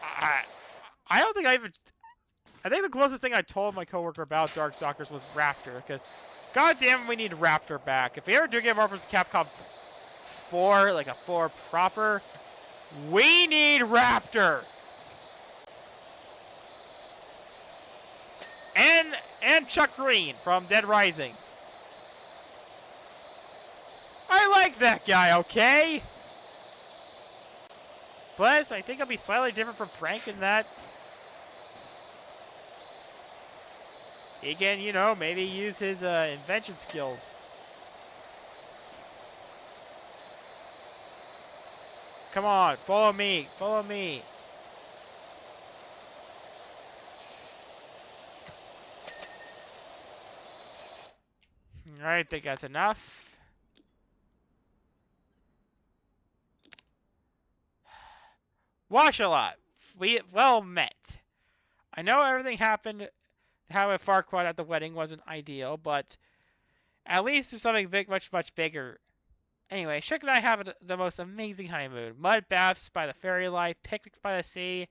I don't think I even. I think the closest thing I told my coworker about Darkstalkers was Raptor. Because, goddamn, we need Raptor back. If we ever do get Marvel vs. Capcom 4, like a 4 proper, we need Raptor. And Chuck Green from Dead Rising. I like that guy, okay? Plus, I think I'll be slightly different from Frank in that he can, you know, maybe use his invention skills. Come on, follow me, follow me. Alright, I think that's enough. Wash-a-lot. We well met. I know everything happened how at Farquaad at the wedding wasn't ideal, but at least there's something big, much bigger. Anyway, Shrekond and I have the most amazing honeymoon. Mud baths by the fairy light, picnics by the sea,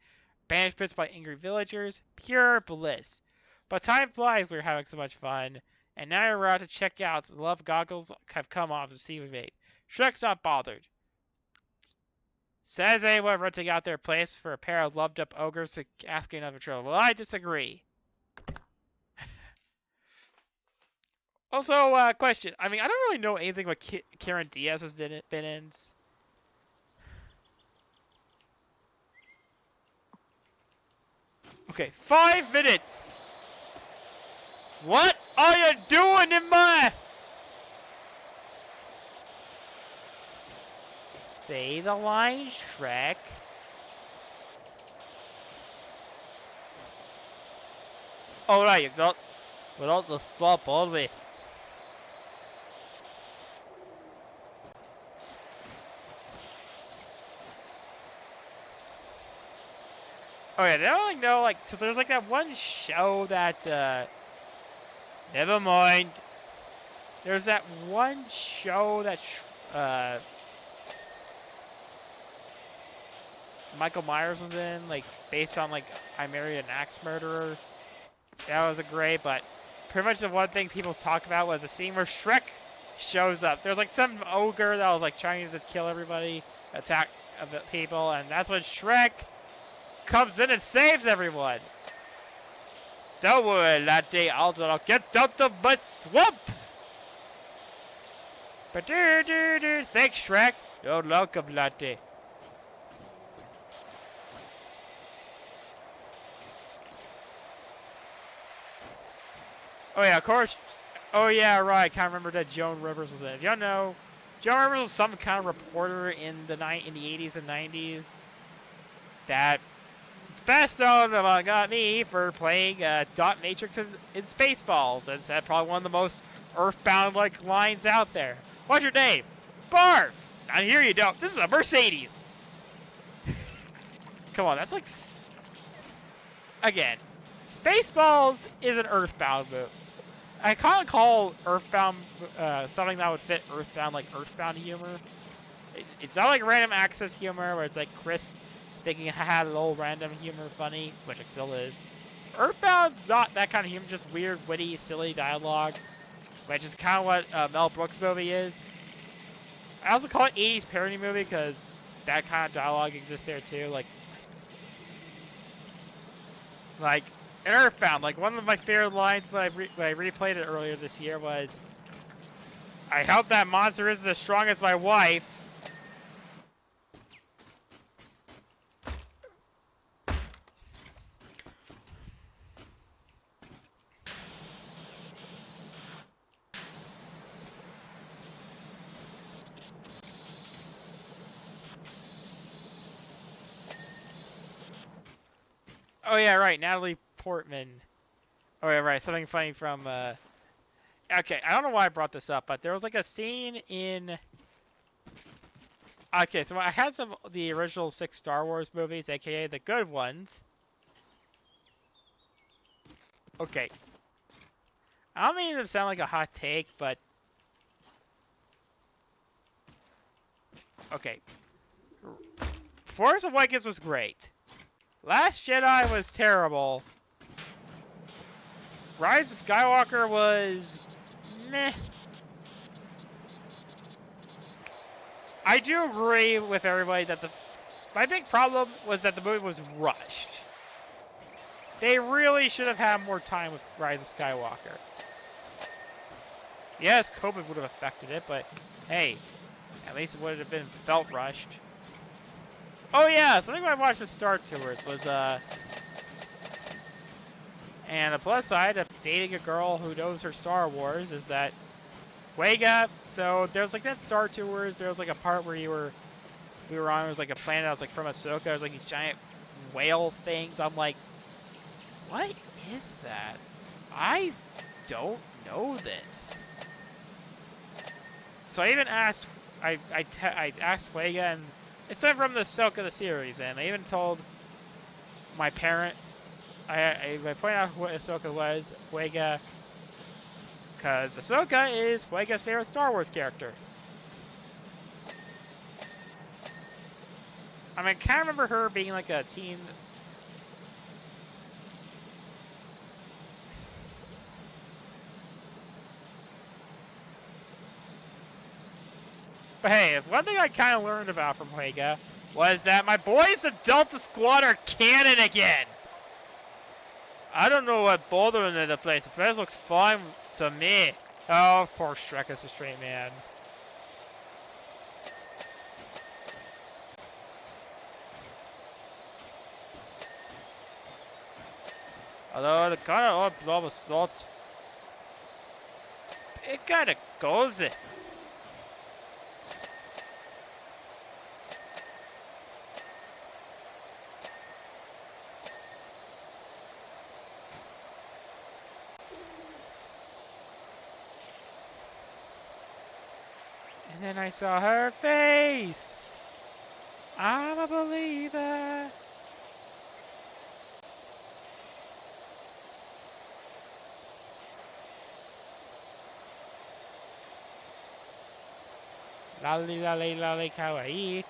banishments by angry villagers, pure bliss. But time flies, we're having so much fun. And now we're out to check out, so the love goggles have come off to see what we made. Shrek's not bothered. Says anyone renting out their place for a pair of loved-up ogres asking another trouble. Well, I disagree. Also, question. I mean, I don't really know anything what Karen Diaz has been in. Okay, 5 minutes. What are you doing in my... Say the line, Shrek. Alright, you got... Without the stop all the way. Oh yeah, they don't like know, like, cause there's like that one show that, never mind. There's that one show that, Michael Myers was in, like, based on, like, I Married an Axe Murderer. That was a great, but pretty much the one thing people talk about was a scene where Shrek shows up. There's, like, some ogre that was, like, trying to just kill everybody, attack people, and that's when Shrek comes in and saves everyone. Don't worry, latte, I'll get out of my swamp. Thanks, Shrek. You're welcome, latte. Oh yeah, of course. Oh yeah, right. I can't remember that Joan Rivers was in it. If y'all know, Joan Rivers was some kind of reporter in the 80s and 90s that best known among me for playing Dot Matrix in Spaceballs. That's probably one of the most Earthbound-like lines out there. What's your name? Barf! I hear you don't. This is a Mercedes! Come on, that's like... Again, Spaceballs is an Earthbound movie. I kind of call Earthbound something that would fit Earthbound, like Earthbound humor. It's not like random access humor where it's like Chris thinking I had a little random humor funny, which it still is. Earthbound's not that kind of humor, just weird, witty, silly dialogue, which is kind of what Mel Brooks' movie is. I also call it 80s parody movie because that kind of dialogue exists there too. Like, Like, in Earthbound, like, one of my favorite lines when I replayed it earlier this year was, I hope that monster isn't as strong as my wife. Oh yeah, right, Natalie Portman. Oh yeah, right, something funny from, okay, I don't know why I brought this up, but there was like a scene in... Okay, so I had some of the original 6 Star Wars movies, aka the good ones. Okay. I don't mean to sound like a hot take, but... Okay. Force Awakens was great. Last Jedi was terrible. Rise of Skywalker was... meh. I do agree with everybody that my big problem was that the movie was rushed. They really should have had more time with Rise of Skywalker. Yes, COVID would have affected it, but hey, at least it would have been felt rushed. Oh yeah, something I watched with Star Tours was and the plus side of dating a girl who knows her Star Wars is that Wega. So there's like that Star Tours. There was like a part where we were on. It was like a planet that was like from Ahsoka. There was like these giant whale things. I'm like, what is that? I don't know this. So I even asked, I asked Wega, and it's not from the Ahsoka the series, and I even told my parent, I pointed out what Ahsoka was, Wega, because Ahsoka is Wega's favorite Star Wars character. I mean, I can't remember her being like a teen. But hey, one thing I kind of learned about from Wega was that my boys, the Delta Squad, are canon again. I don't know what bothering in the place. The place looks fine to me. Oh, poor Shrek is a straight man. Although the kind of blob was not. It kind of goes it. And then I saw her face. I'm a believer. Lolly lolly lolly kawaii.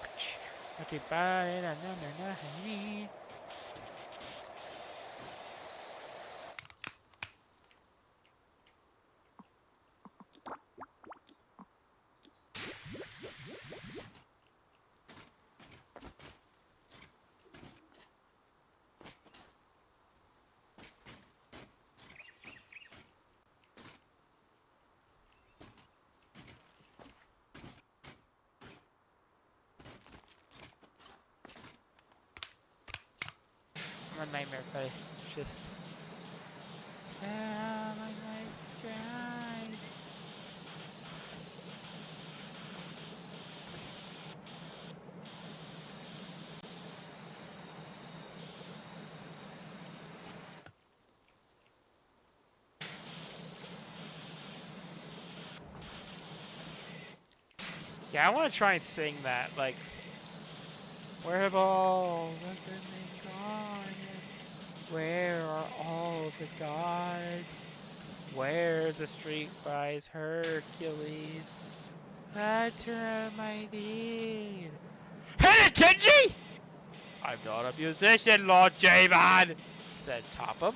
I'm a nightmare just. Oh my God. Yeah, I want to try and sing that. Like, where have all the men gone? Where are all the gods? Where's the streetwise Hercules? Enter my need. Hey, Kenji! I'm not a musician, Lord Javan, said Topham.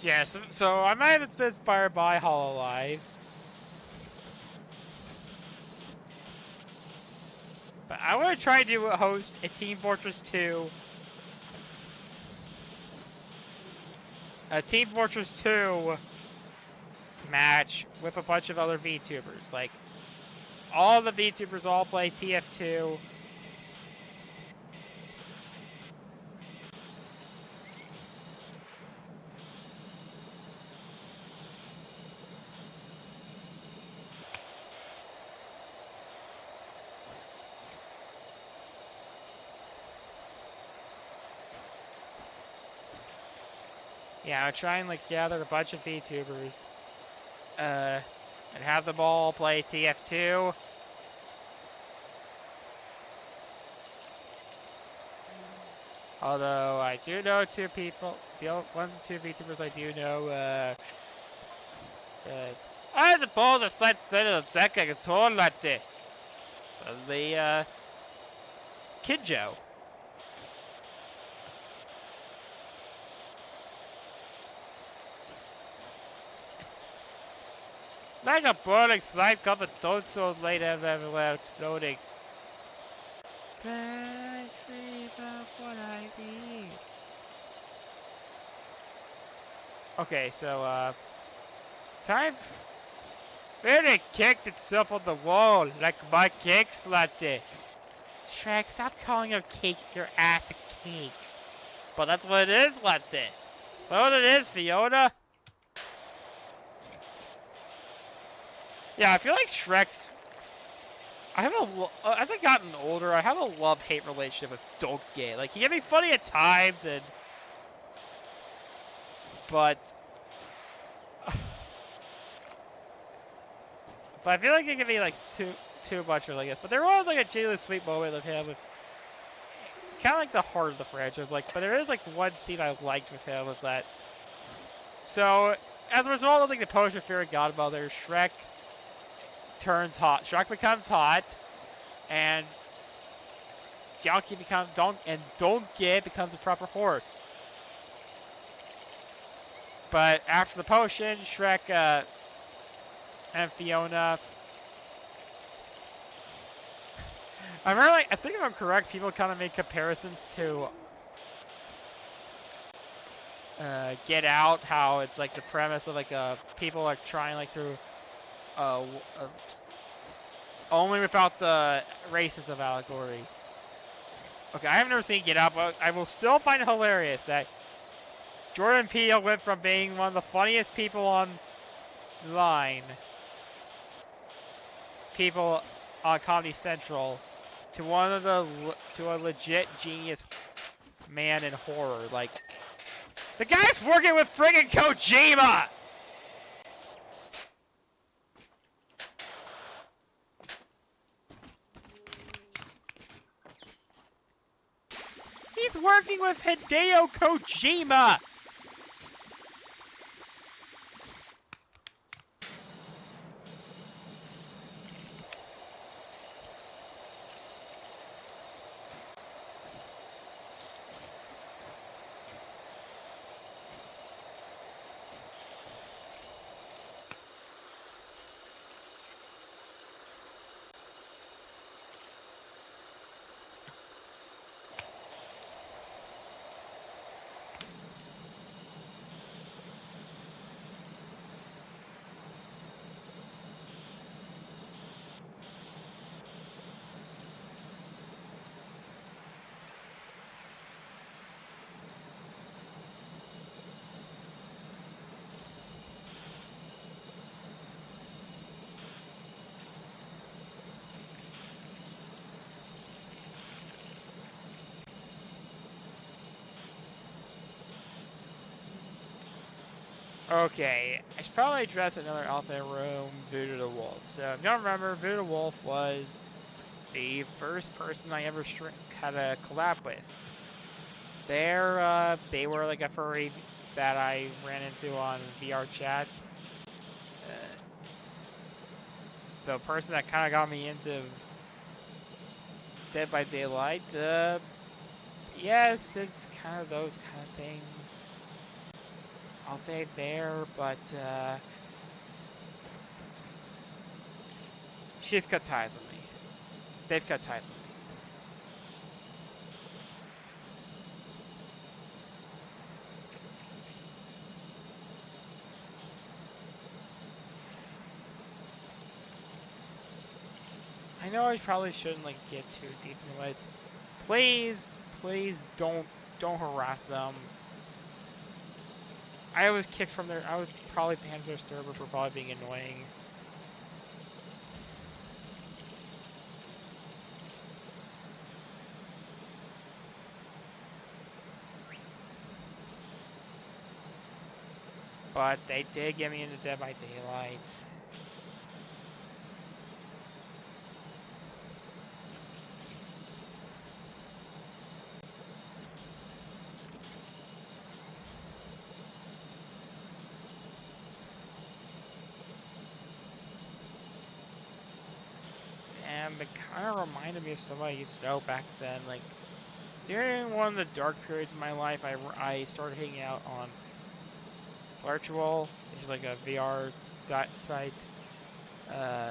Yeah, so I might have been inspired by Hololive. But I want to try to host a Team Fortress 2. A Team Fortress 2 match with a bunch of other VTubers. Like, all the VTubers all play TF2. Yeah, I'm trying to like gather a bunch of VTubers. And have them all play TF2. Although I do know two people, one or two VTubers I do know, I suppose it's like the deck I can turn like this. So the, Kid Joe. Like a burning slime covered toadstools laid everywhere exploding. Bad dream of what I need. Okay, so, time really kicked itself on the wall like my cake latte. Shrek, stop calling your cake your ass a cake. But that's what it is, latte. That's what it is, Fiona. Yeah, I feel like Shrek's... as I've gotten older, I have a love-hate relationship with Donkey. Like, he can be funny at times, and... But I feel like it can be, like, too much, I guess. But there was, like, a genuinely sweet moment of him with... Kind of like the heart of the franchise, like, but there is, like, one scene I liked with him was that... So, as a result of, like, the potion of Fairy Godmother, Shrek turns hot. Shrek becomes hot, and Donkey becomes Donkey becomes a proper horse. But after the potion, Shrek and Fiona. I remember, like, I think if I'm correct, people kind of make comparisons to Get Out, how it's like the premise of like people are trying like to only without the racism allegory. Okay, I have never seen Get Out, but I will still find it hilarious that Jordan Peele went from being one of the funniest people online, people on Comedy Central, to a legit genius man in horror. Like, the guy's working with friggin' Kojima! He's working with Hideo Kojima! Okay, I should probably address another elephant room, Voodoo the Wolf. So, if you don't remember, Voodoo the Wolf was the first person I ever had a collab with. They were like a furry that I ran into on VR chat. The person that kind of got me into Dead by Daylight, yes, it's kind of those kind of things. I'll say there, but she's cut ties with me. They've cut ties with me. I know I probably shouldn't like get too deep into it. Please, please don't harass them. I was kicked from their. I was probably banned from their server for probably being annoying. But they did get me into Dead by Daylight. And it kind of reminded me of somebody I used to know back then. Like, during one of the dark periods of my life, I started hanging out on Virtual, which is like a VR site. Uh,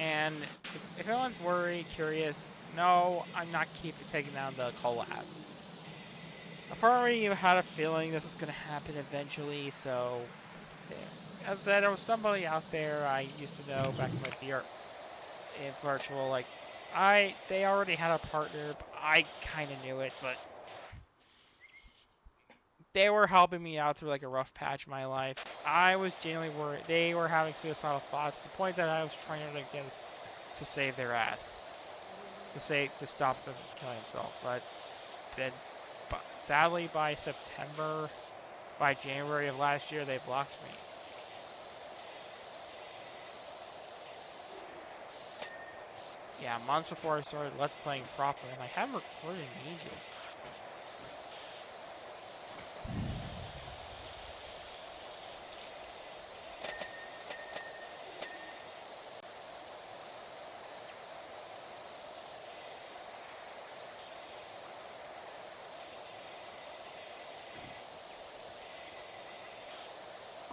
And if anyone's curious, no, I'm not taking down the collab. A part of me had a feeling this was going to happen eventually, so as I said, there was somebody out there I used to know back in my VR in Virtual, like, they already had a partner, I kind of knew it, but they were helping me out through like a rough patch in my life. I was genuinely worried. They were having suicidal thoughts to the point that I was trying to save their ass, to stop them killing themselves. But then, sadly, by January of last year, they blocked me. Yeah, months before I started Let's Playing properly, and I haven't recorded in ages.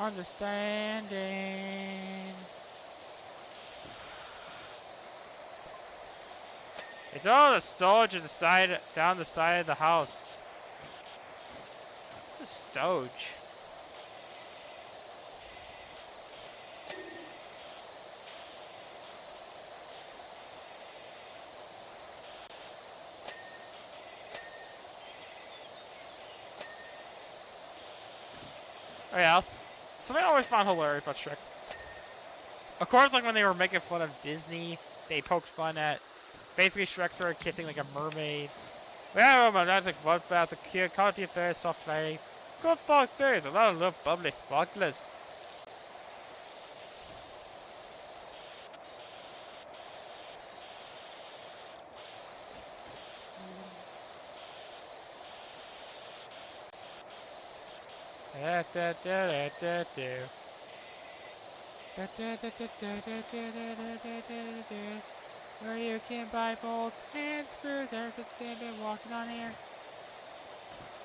Understanding. It's all the storage down the side of the house. What's a stowage? Oh yeah, something I always found hilarious about Shrek. Of course, like when they were making fun of Disney, they poked fun at. Basically, Shrek started kissing like a mermaid. Well, my that's like blood bath, the quality of very soft lighting. Good folks, there is a lot of little bubbly sparklers. Where you can buy bolts and screws. There's a thing been walking on here.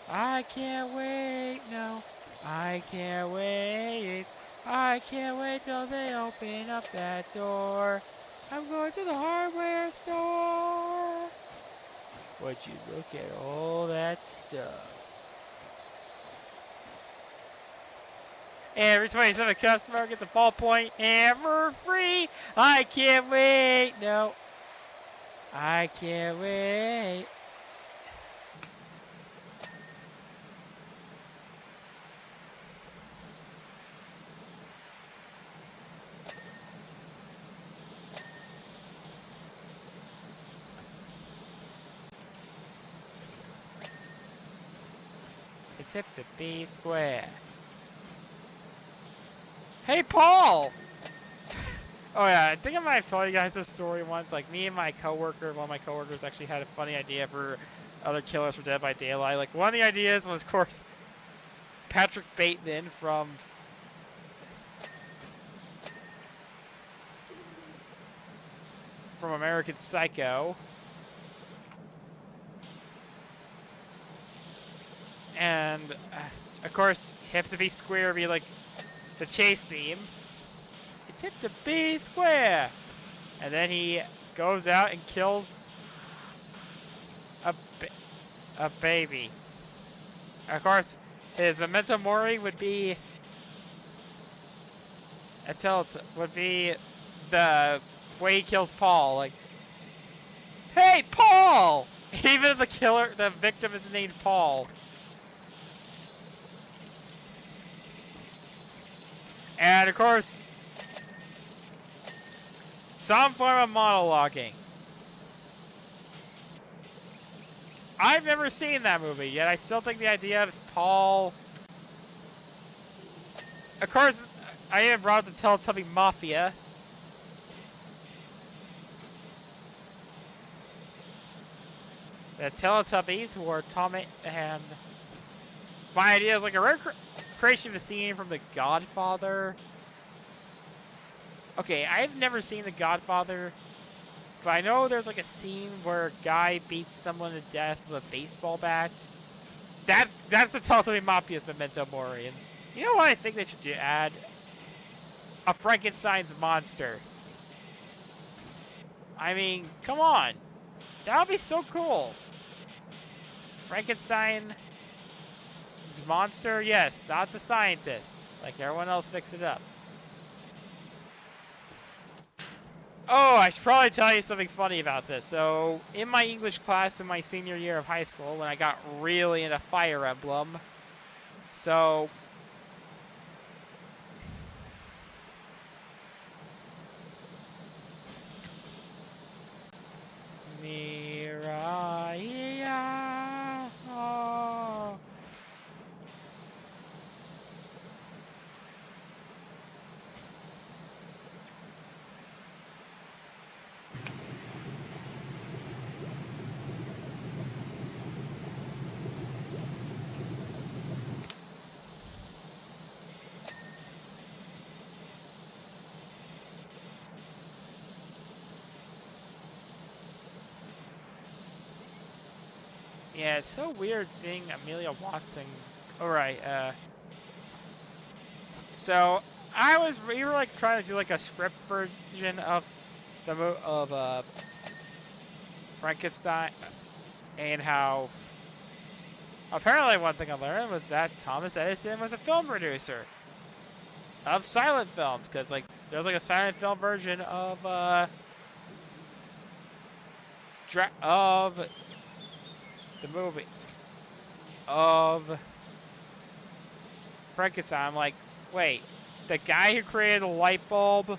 I can't wait, no. I can't wait. I can't wait till they open up that door. I'm going to the hardware store. Would you look at all that stuff? Every 27 customer gets a ballpoint hammer free. I can't wait. No. I can't wait. It's hip to be square. Hey, Paul! Oh yeah, I think I might have told you guys this story once. Like, me and my coworker, one of my coworkers actually had a funny idea for other killers for Dead by Daylight. Like, one of the ideas was, of course, Patrick Bateman from American Psycho. And, of course, Hip to Be Square would be like the chase theme. It's hip to be square. And then he goes out and kills a baby. Of course, his memento mori would be the way he kills Paul. Like, hey, Paul! Even if the victim is named Paul. And of course, some form of monologuing. I've never seen that movie, yet I still think the idea of Paul... Of course, I even brought up the Teletubby Mafia. The Teletubbies, who are Tommy and... My idea is like a rare creation of a scene from The Godfather. Okay, I've never seen The Godfather, but I know there's like a scene where a guy beats someone to death with a baseball bat. That's the Teletubby Mafia's memento mori. And you know what I think they should add? A Frankenstein's monster. I mean, come on. That would be so cool. Frankenstein's monster? Yes, not the scientist. Like everyone else mix it up. Oh, I should probably tell you something funny about this. So, in my English class in my senior year of high school, when I got really into Fire Emblem, so... Mirai, oh. Yeah, it's so weird seeing Amelia Watson. Alright, so we were like trying to do like a script version of Frankenstein, and how apparently one thing I learned was that Thomas Edison was a film producer of silent films, because like there's like a silent film version of the movie of Frankenstein. I'm like, wait, the guy who created the light bulb,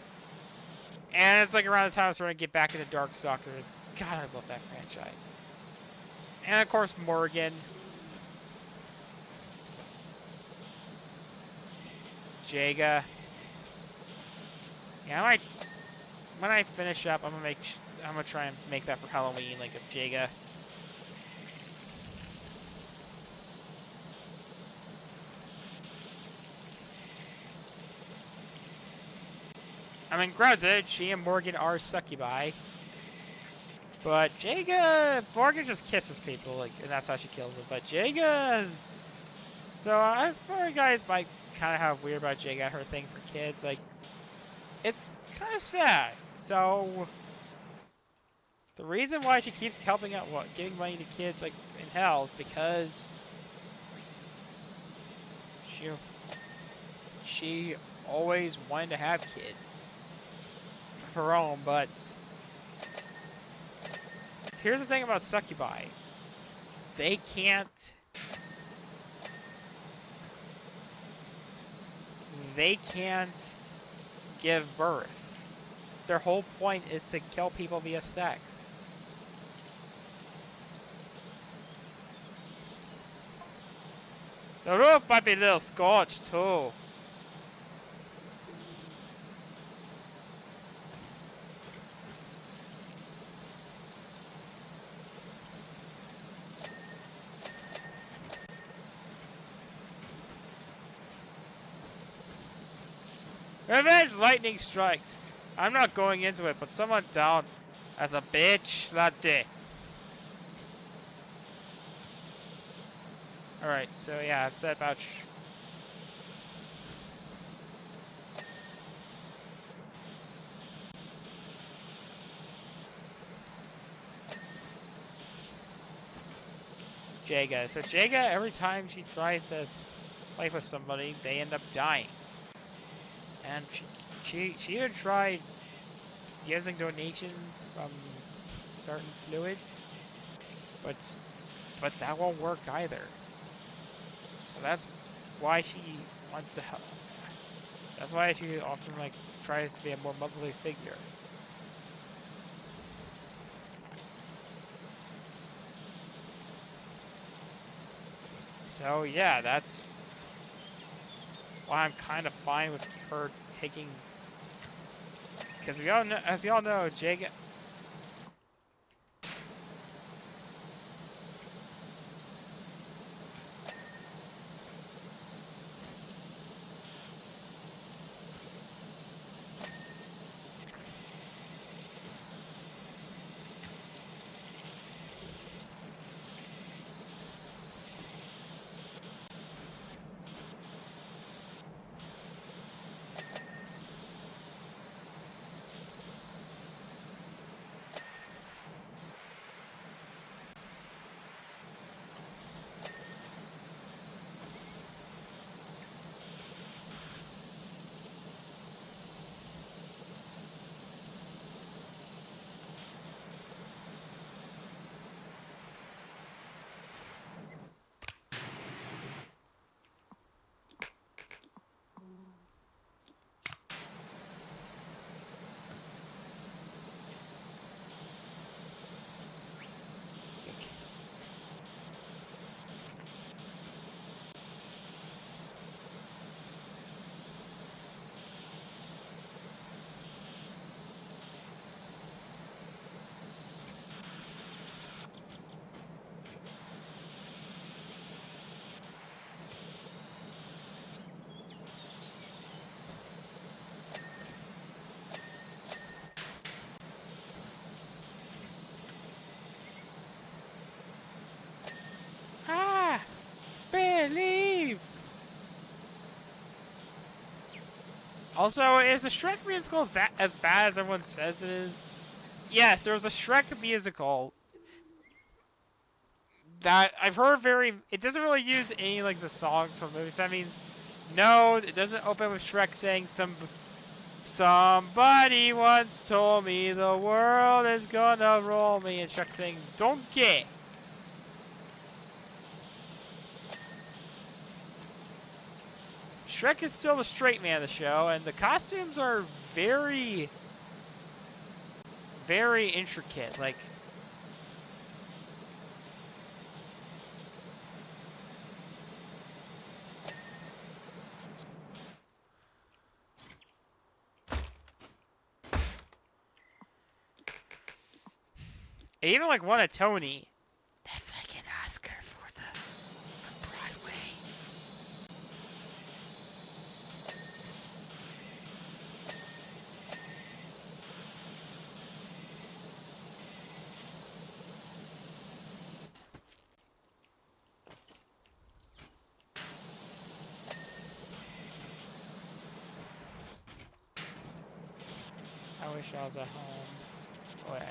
and it's like around the time I was starting to get back into Darkstalkers. God, I love that franchise. And of course, Morgan. Jaga. Yeah, when I finish up, I'm gonna try and make that for Halloween, like a Jaga. I mean, granted, she and Morgan are succubi, but Morgan just kisses people, like, and that's how she kills them. But Jaga's, so as far as guys might kind of have weird about Jaga, her thing for kids, like, it's kind of sad. So The reason why she keeps helping out, giving money to kids like in hell, because she always wanted to have kids of her own. But here's the thing about succubi: they can't give birth. Their whole point is to kill people via sex. The roof might be a little scorched too. Revenge lightning strikes. I'm not going into it, but someone down as a bitch latte. Alright, so yeah, I said about Jaga. So Jaga, every time she tries to fight with somebody, they end up dying. And she even tried using donations from certain fluids, but that won't work either. So that's why she wants to help. That's why she often tries to be a more motherly figure. So yeah, that's why I'm kind of fine with her taking. Because as we all know, Jaga. Believe! Also, is the Shrek musical as bad as everyone says it is? Yes, there was a Shrek musical that I've heard it doesn't really use any the songs from movies. That means, no, it doesn't open with Shrek saying somebody once told me the world is gonna roll me, and Shrek saying, don't get. Shrek is still the straight man of the show, and the costumes are very, very intricate. It even won a Tony. That's an Oscar for Broadway. I wish I was at home. Oh, I am.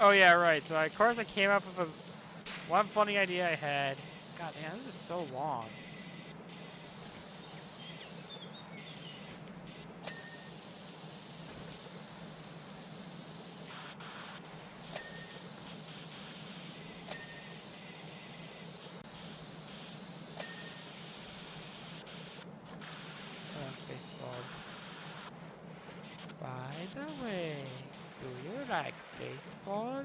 Oh yeah, right. So of course I came up with one funny idea I had. God damn, this is so long. Baseball. By the way, do you like baseball?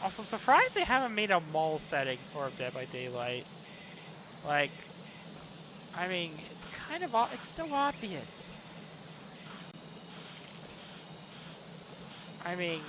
Also, I'm surprised they haven't made a mall setting for Dead by Daylight. Like, I mean, it's kind of it's so obvious. I mean,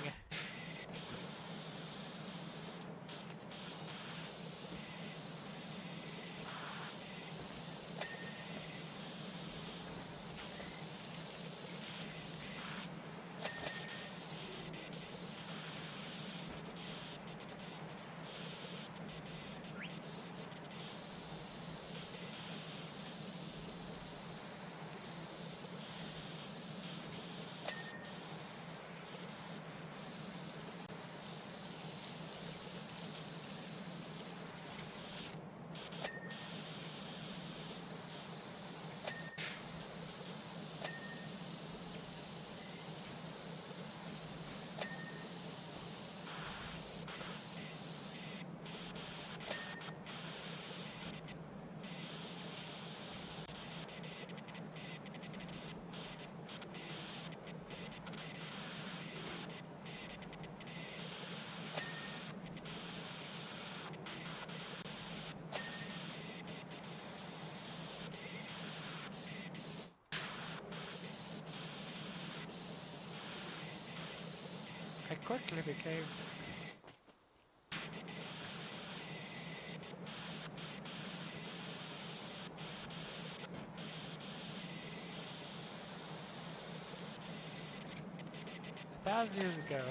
I quickly became. A 1,000 years ago.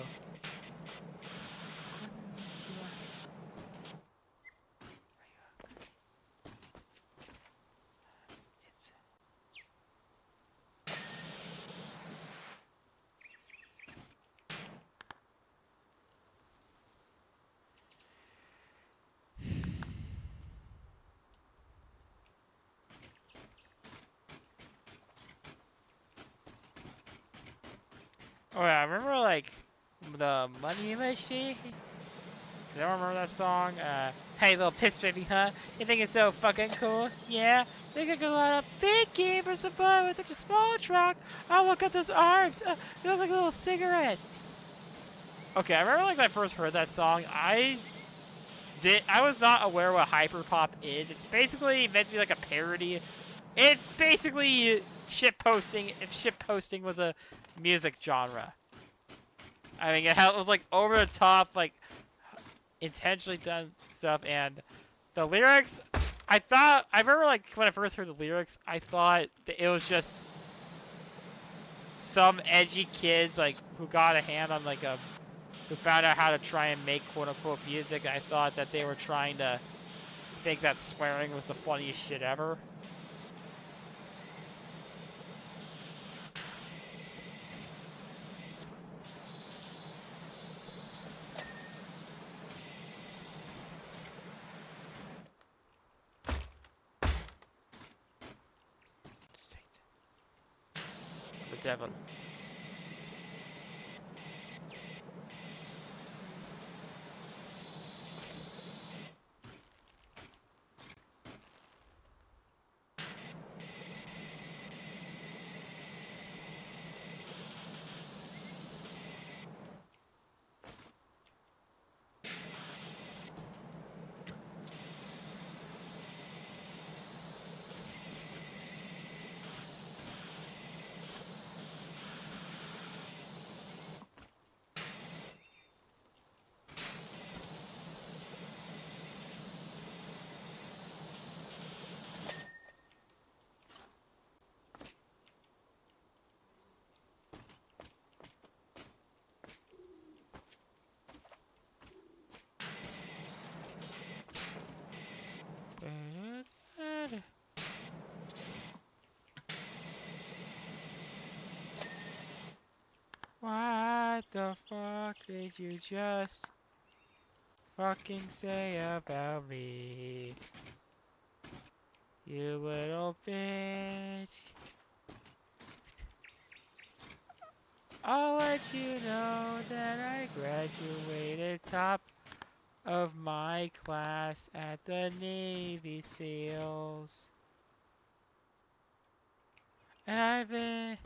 Oh yeah, I remember like the Money Machine. Does anyone remember that song? Hey little piss baby, huh? You think it's so fucking cool? Yeah? Think I could light up big gamers above with such a small truck? Oh, look at those arms! They look like a little cigarette! Okay, I remember like when I first heard that song, I was not aware what hyperpop is. It's basically meant to be like a parody. It's basically shitposting if shitposting was a music genre. I mean, it was like over the top, like intentionally done stuff, and the lyrics. I remember like when I first heard the lyrics, I thought that it was just some edgy kids like who got a hand on like who found out how to try and make quote unquote music. I thought that they were trying to think that swearing was the funniest shit ever. The devil. the fuck did you just fucking say about me? You little bitch. I'll let you know that I graduated top of my class at the Navy SEALs. And I've been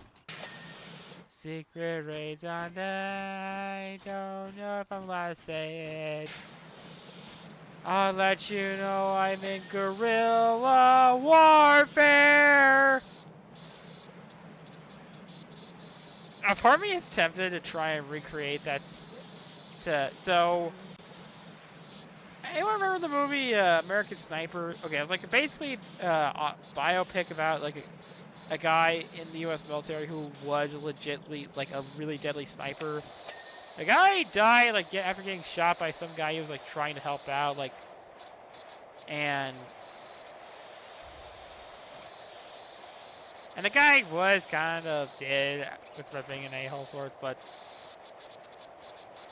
secret raids on that. I don't know if I'm allowed to say it. I'll let you know I'm in guerrilla warfare. A part of me is tempted to try and recreate that. So, anyone remember the movie American Sniper? Okay, it was like basically a biopic about like a guy in the U.S. military who was legitimately like a really deadly sniper. The guy died like after getting shot by some guy he was like trying to help out, like, and the guy was kind of dead with being an a-hole sorts, but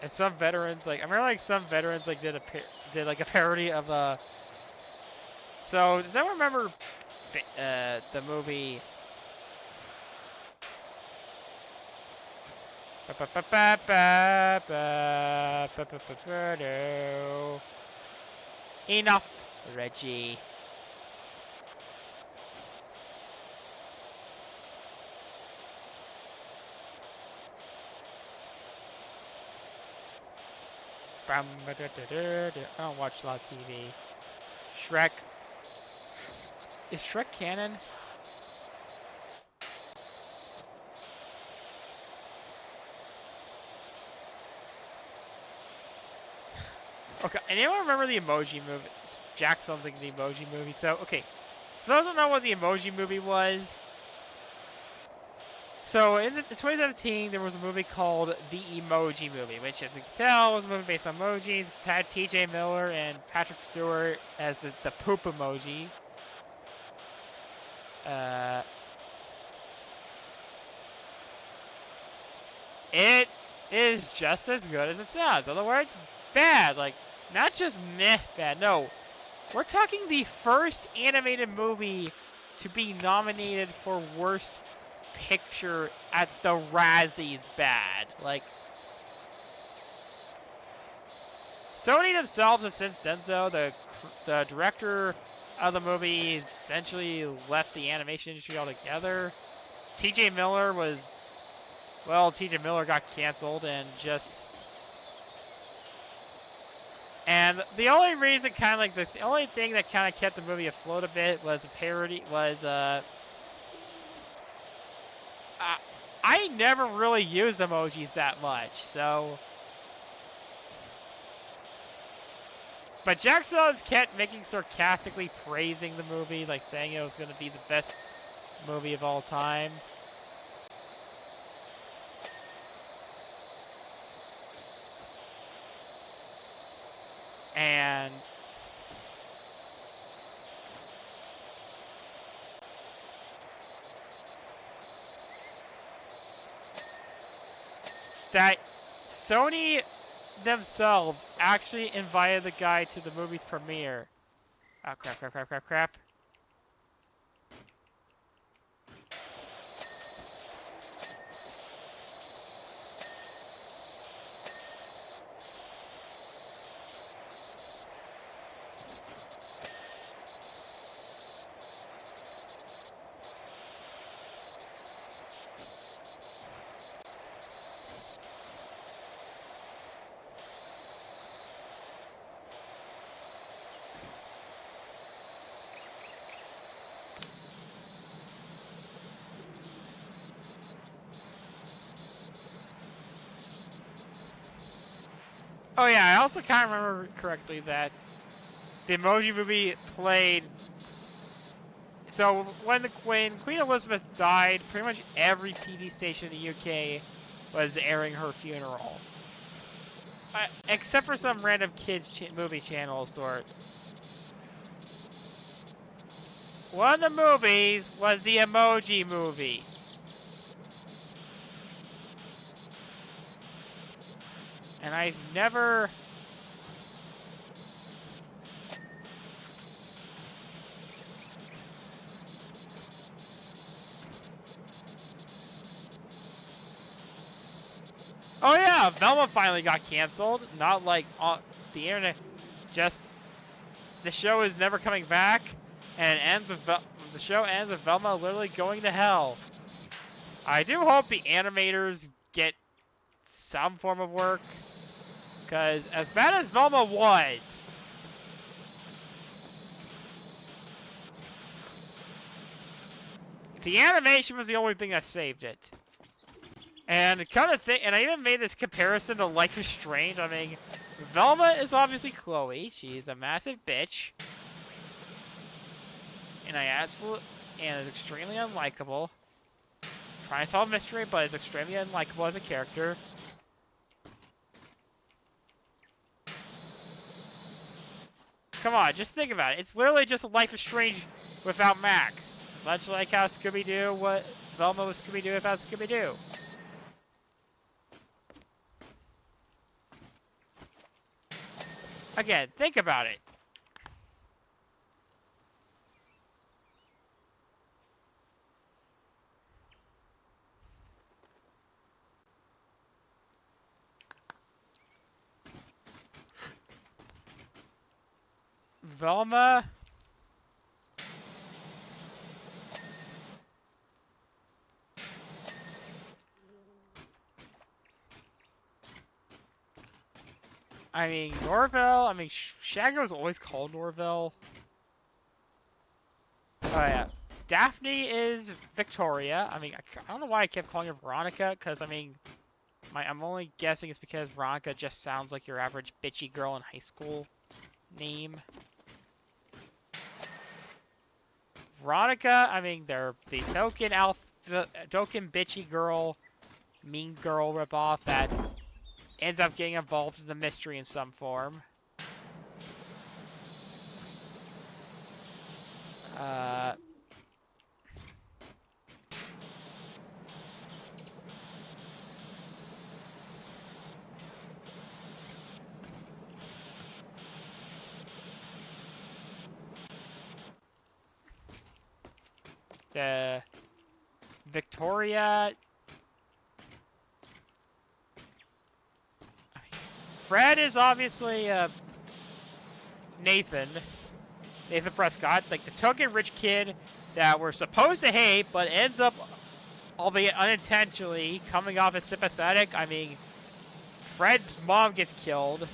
and some veterans like I remember like some veterans like did like a parody of So does anyone remember the movie? Enough, Reggie. I don't watch a lot of TV. Shrek. Is Shrek canon? Okay, anyone remember the Emoji Movie? Jack's films like the Emoji Movie. So, okay. So those don't know what the Emoji Movie was. So in 2017, there was a movie called The Emoji Movie, which, as you can tell, was a movie based on emojis. It had T.J. Miller and Patrick Stewart as the poop emoji. It is just as good as it sounds. In other words, bad. Like, not just meh bad. No, we're talking the first animated movie to be nominated for Worst Picture at the Razzies bad. Like, Sony themselves have since done so. The director of the movie essentially left the animation industry altogether. T.J. Miller got canceled and the only reason the only thing that kind of kept the movie afloat a bit was a parody, I never really used emojis that much, so. But Jack Jones kept sarcastically praising the movie, like saying it was going to be the best movie of all time. And that Sony themselves actually invited the guy to the movie's premiere. Oh, crap. Oh yeah, I also kind of remember correctly that the Emoji Movie played. So when Queen Elizabeth died, pretty much every TV station in the UK was airing her funeral, except for some random kids movie channel of sorts. One of the movies was the Emoji Movie. And I've never... Oh yeah, Velma finally got canceled. Not like on the internet. Just the show is never coming back, and it ends with the show ends with Velma literally going to hell. I do hope the animators get some form of work, because as bad as Velma was, the animation was the only thing that saved it. And kind of and I even made this comparison to Life is Strange. I mean, Velma is obviously Chloe. She's a massive bitch. And is extremely unlikable. Trying to solve a mystery, but is extremely unlikable as a character. Come on, just think about it. It's literally just Life is Strange without Max. Much like how Scooby-Doo, what Velma was Scooby-Doo without Scooby-Doo. Again, think about it. Velma... I mean, Norville, I mean, Shaggy was always called Norville. Oh, yeah. Daphne is Victoria. I mean, I don't know why I kept calling her Veronica, because, I mean, I'm only guessing it's because Veronica just sounds like your average bitchy girl in high school name. Veronica, I mean, they're the token bitchy girl, mean girl ripoff that's ends up getting involved in the mystery in some form. The Victoria... Fred is obviously Nathan Prescott, like the token rich kid that we're supposed to hate, but ends up, albeit unintentionally, coming off as sympathetic. I mean, Fred's mom gets killed.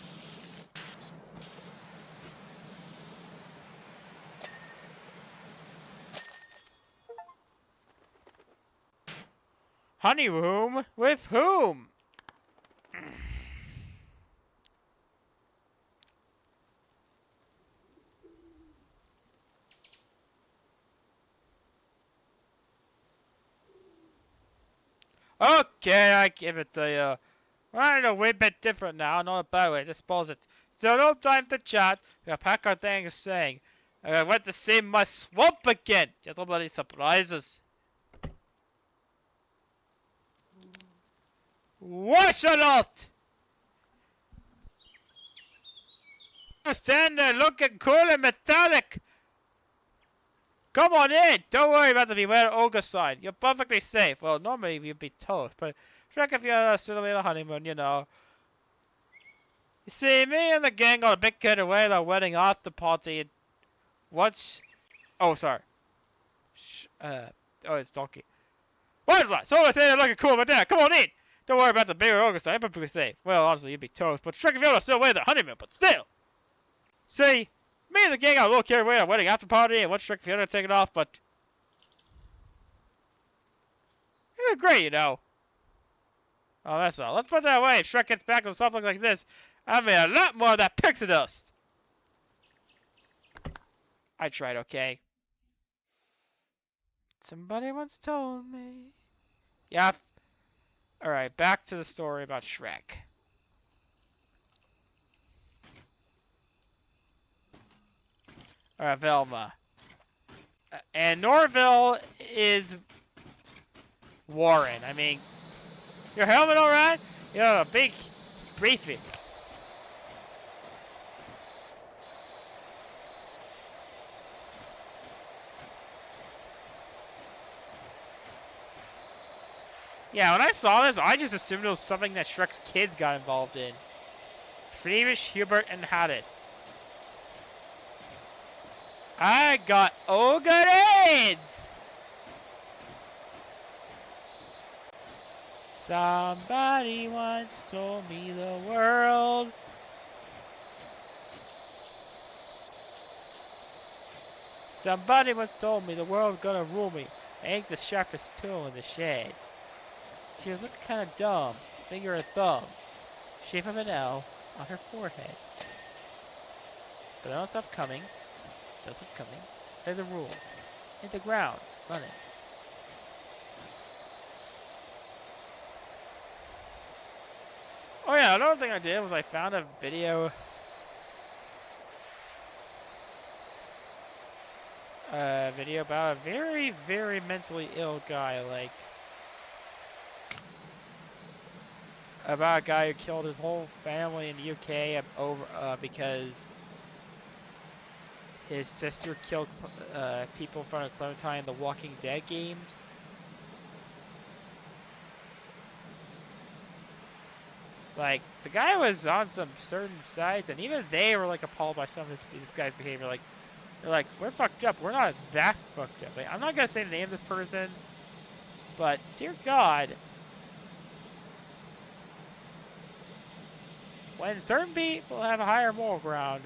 Honeymoon? With whom? Okay, I give it to you. I know, we're a bit different now, not a bad way, I suppose it's still no time to chat. We gotta pack our things saying. I went to see my swamp again. Just so many surprises. Wash it out! Stand there looking cool and metallic. Come on in. Don't worry about the beware ogre sign. You're perfectly safe. Well, normally you'd be toast, but check if you're still on a honeymoon, you know. You see, me and the gang got a big getaway at our wedding after party. And what's... Oh, sorry. Oh, it's Donkey. What? So I say looking cool, but come on in. Don't worry about the bigger ogre sign. I'm perfectly safe. Well, honestly, you'd be toast, but check if you're still away at the honeymoon, but still. See, me and the gang got a little carried away at our wedding after party, and what's Shrek if you're gonna take it off, but... You're great, you know. Oh, that's all. Let's put that away. If Shrek gets back on something like this, I made a lot more of that pixie dust. I tried, okay? Somebody once told me. Yep. Alright, back to the story about Shrek. Alright, Velma. And Norville is Warren. I mean, your helmet alright? You know, a big Briefly. Yeah, when I saw this, I just assumed it was something that Shrek's kids got involved in. Friedrich, Hubert, and Hades. I got good AIDS! Somebody once told me the world. Somebody once told me the world's gonna rule me. I ain't the sharpest tool in the shed. She was looking kind of dumb. Finger and thumb. Shape of an L on her forehead. But don't stop coming. Don't stop coming. Play the rule. Hit the ground. Running. Oh yeah, another thing I did was I found a video about a very, very mentally ill guy, like about a guy who killed his whole family in the UK because his sister killed people in front of Clementine in the Walking Dead games. Like, the guy was on some certain sites, and even they were like appalled by some of this guy's behavior. Like, they're like, we're fucked up. We're not that fucked up. Like, I'm not gonna say the name of this person, but dear God, when certain people have a higher moral ground.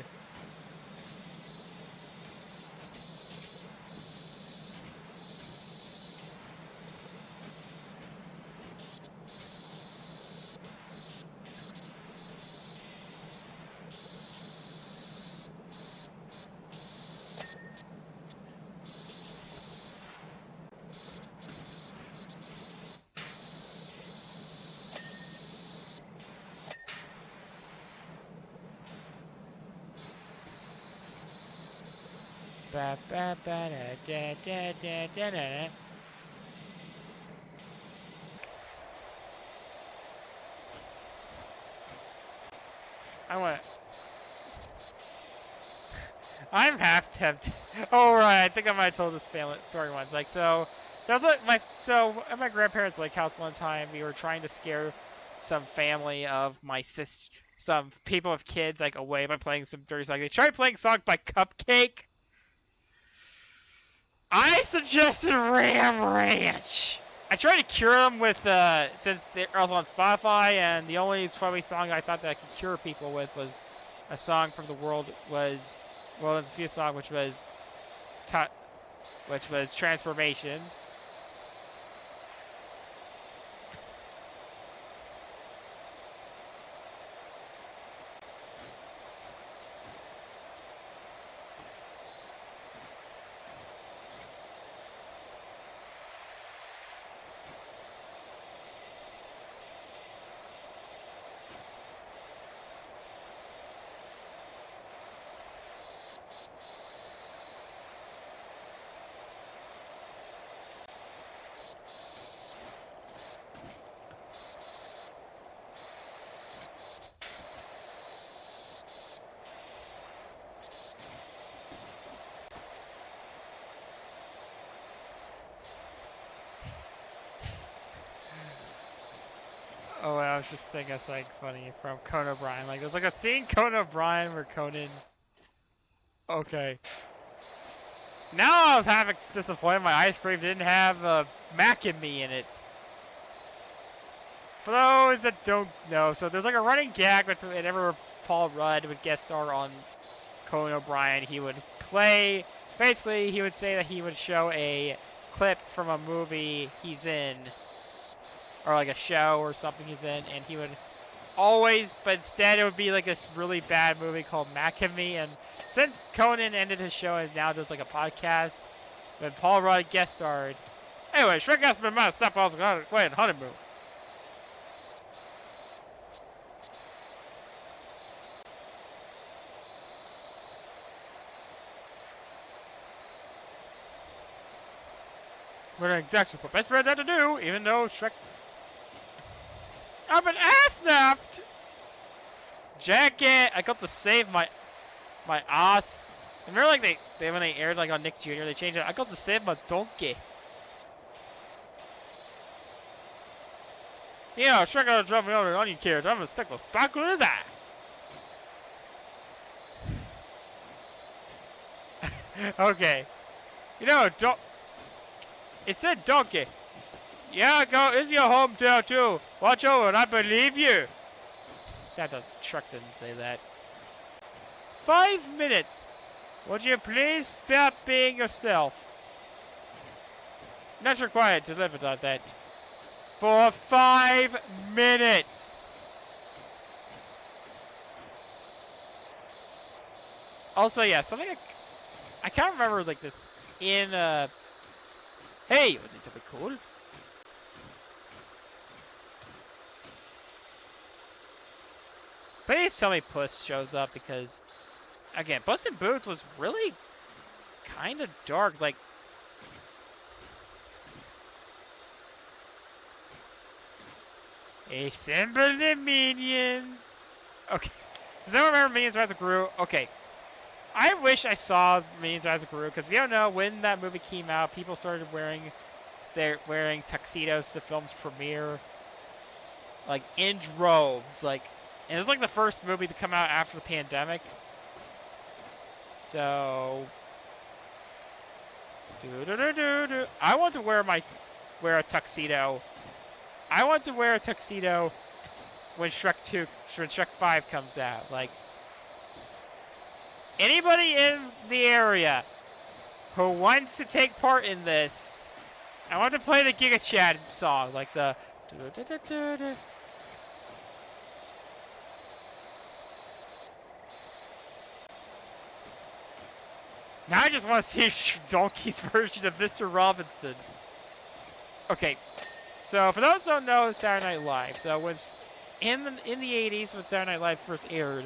Ba ba ba da da da da da da. I'm half tempted. Oh right, I think I might have told this story once. Like so, that was like at my grandparents' lake house one time. We were trying to scare some family of my some people with kids like away by playing some dirty song. They tried playing songs by Cupcake. I suggested Ram Ranch. I tried to cure them with since they're also on Spotify, and the only 12 song I thought that I could cure people with was a song from the World and Sophia song, which was Transformation. Oh, I was just thinking of something funny from Conan O'Brien. Like, there's like a scene Conan O'Brien where Conan. Okay. Now I was half disappointed my ice cream didn't have Mac and Me in it. For those that don't know, so there's like a running gag whenever Paul Rudd would guest star on Conan O'Brien, he would play. Basically, he would say that he would show a clip from a movie he's in, or like a show or something he's in, and he would always, but instead it would be like this really bad movie called Mac and Me. And since Conan ended his show and now does like a podcast, when Paul Rudd guest starred. Anyway, Shrek has been my step on the honeymoon. We're not exactly what best friend had to do, even though Shrek. I've been ass snapped! jacket. I got to save my ass. Remember, like they when they aired like on Nick Jr. They changed it. I got to save my donkey. Yeah, Shrekond gonna drop me on an onion carrot. I'm gonna stick with back with his eye. Okay. You know, don't. It said donkey. Yeah, go. This is your hometown too. Watch over, and I believe you. That doesn't. Shrek didn't say that. 5 minutes. Would you please stop being yourself? Not required to live without that. For 5 minutes. Also, yeah, something I can't remember like this in Hey, was this something cool? Please tell me Puss shows up because again, Puss in Boots was really kind of dark, like assemble the minions. Okay. Does anyone remember Minions Rise of Gru? Okay. I wish I saw Minions Rise of Gru because we don't know when that movie came out. People started wearing tuxedos to the film's premiere, like in droves. Like, and it was like the first movie to come out after the pandemic. So, I want to wear a tuxedo. I want to wear a tuxedo when Shrek 5 comes out. Like, anybody in the area who wants to take part in this, I want to play the Giga Chad song, like the. Now I just want to see Donkey's version of Mr. Robinson. Okay, so for those who don't know Saturday Night Live, so when in the 80s when Saturday Night Live first aired,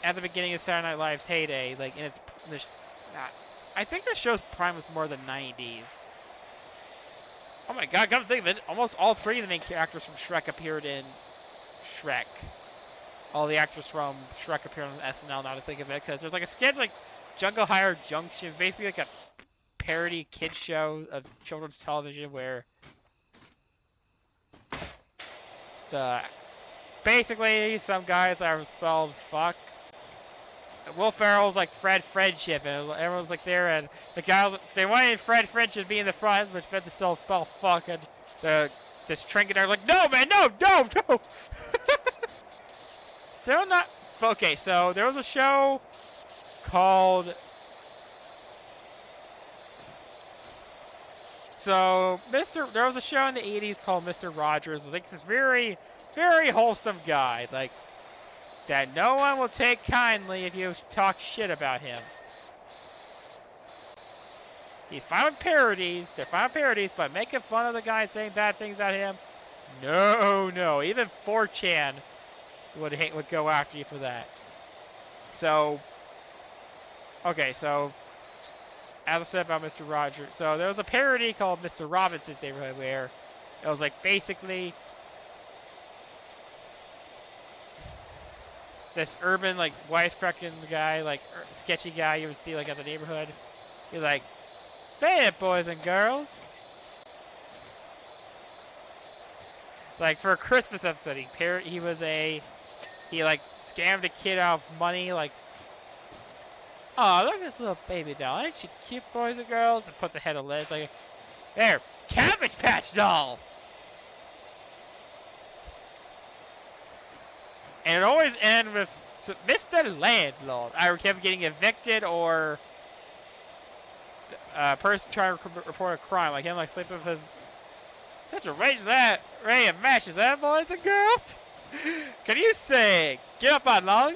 at the beginning of Saturday Night Live's heyday, like in its, I think the show's prime was more the 90s. Oh my god, come to think of it, almost all three of the main characters from Shrek appeared in Shrek. All the actors from Shrek appeared on SNL, now to think of it, because there's like a sketch like Jungle Higher Junction, basically like a parody kid show of children's television where basically some guys that are spelled fuck. Will Ferrell's like Fred Friendship, and everyone's like there, and the guy they wanted Fred Friendship to be in the front, but Fred to spell fuck, and this trinket are like, no man, no. They're not okay. So there was a show called. There was a show in the 80s called Mr. Rogers. Like this very, very wholesome guy, like that no one will take kindly if you talk shit about him. He's fine with parodies. They're fine with parodies, but making fun of the guy saying bad things about him, no. Even 4chan would go after you for that. So, okay, so as I said about Mr. Rogers, so there was a parody called Mr. Robinson's Neighborhood where it was like basically this urban like wisecracking guy, like sketchy guy you would see like at the neighborhood. He's like, "Hey, boys and girls." Like for a Christmas episode, he like scammed a kid out of money, like, oh, look at this little baby doll. Ain't she cute, boys and girls? And puts a head of lettuce, like, there, Cabbage Patch doll! And it always ends with, Mr. Landlord. Either him getting evicted or a person trying to report a crime, like him like sleeping with his, such a range that ray of matches, that boys and girls? Can you sing? Get up on long.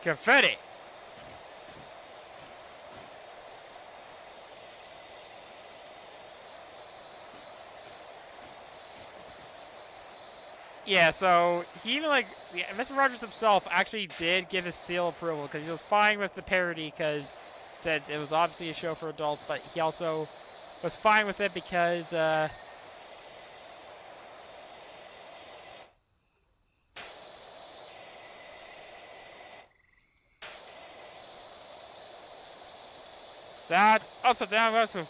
Confetti. Yeah, so he even like Mr. Rogers himself actually did give his seal approval because he was fine with the parody because since it was obviously a show for adults, but he also was fine with it because that upside down with some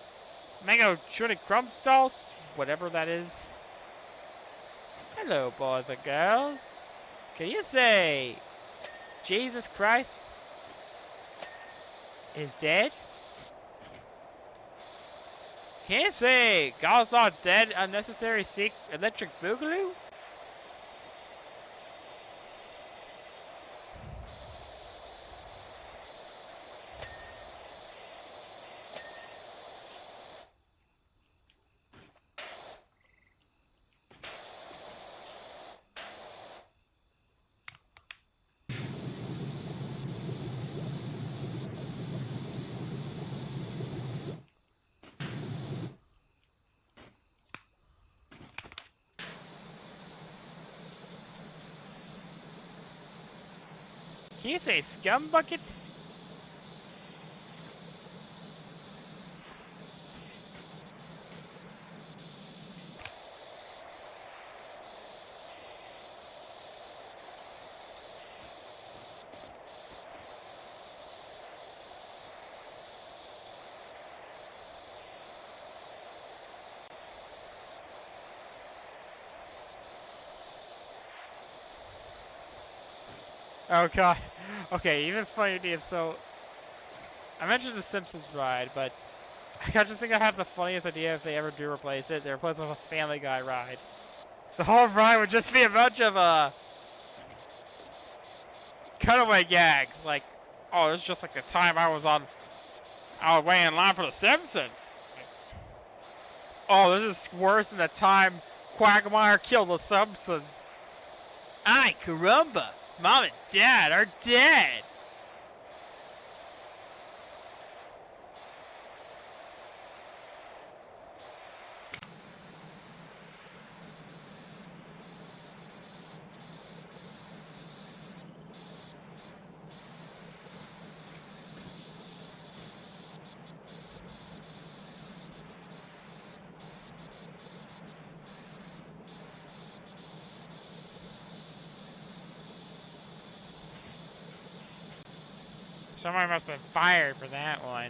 mango chili crumb sauce, whatever that is. Hello, boys and girls. Can you say Jesus Christ is dead? Can you say God's not dead, unnecessary seek electric boogaloo? Can you say scum bucket? Oh god. Okay, even funny idea. So I mentioned the Simpsons ride, but I just think I have the funniest idea if they ever do replace it. They replace it with a Family Guy ride. The whole ride would just be a bunch of cutaway gags, like, oh, it's just like the time I was waiting in line for the Simpsons. Oh, this is worse than the time Quagmire killed the Simpsons. Ay, caramba! Mom and Dad are dead! Somebody must have been fired for that one.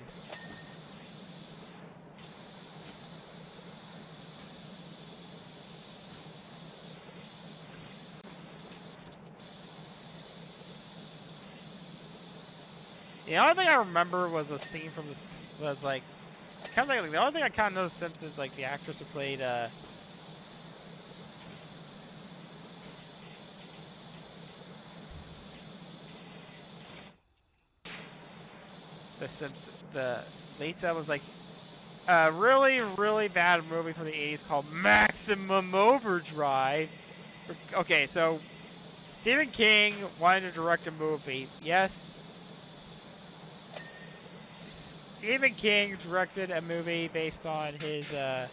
The only thing I remember was a scene from this was like kind of like the only thing I kind of know Simpsons like the actress who played the Lisa was like a really bad movie from the 80s called Maximum Overdrive. Okay, so Stephen King wanted to direct a movie. Yes, Stephen King directed a movie based on his a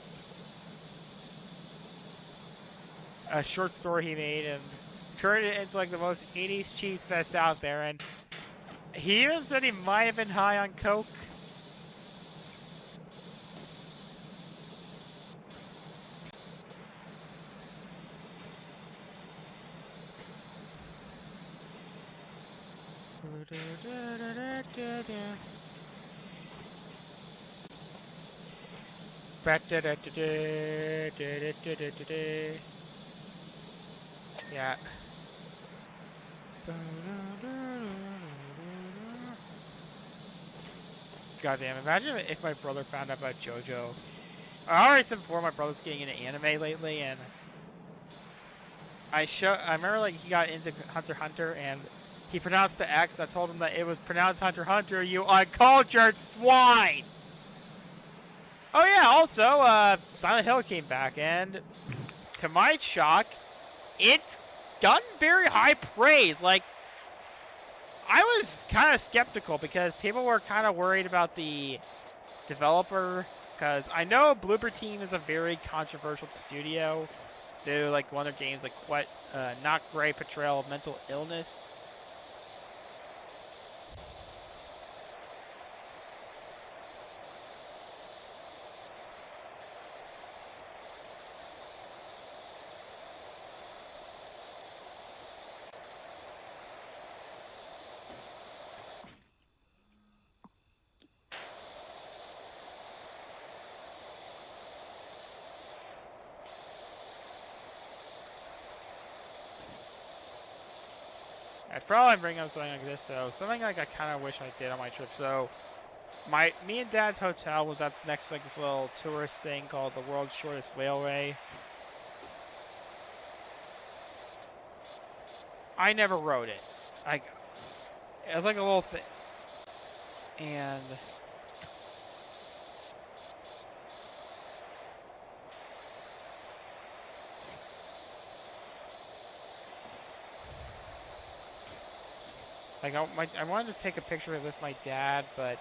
short story he made and turned it into like the most 80s cheese fest out there. And he even said he might have been high on coke. Yeah. Goddamn, imagine if my brother found out about JoJo. I already said before my brother's getting into anime lately, and I remember like he got into Hunter x Hunter, and he pronounced the X. I told him that it was pronounced Hunter x Hunter, you uncultured swine! Oh yeah, also, Silent Hill came back, and to my shock, it's gotten very high praise. Like, I was kind of skeptical because people were kind of worried about the developer, because I know Bloober Team is a very controversial studio, do like one of their games, like what not great portrayal of mental illness. I'd probably bring up something like this. So something like I kind of wish I did on my trip. So me and Dad's hotel was up next to like this little tourist thing called the World's Shortest Railway. I never rode it. Like it was like a little thing, and like I wanted to take a picture of it with my dad, but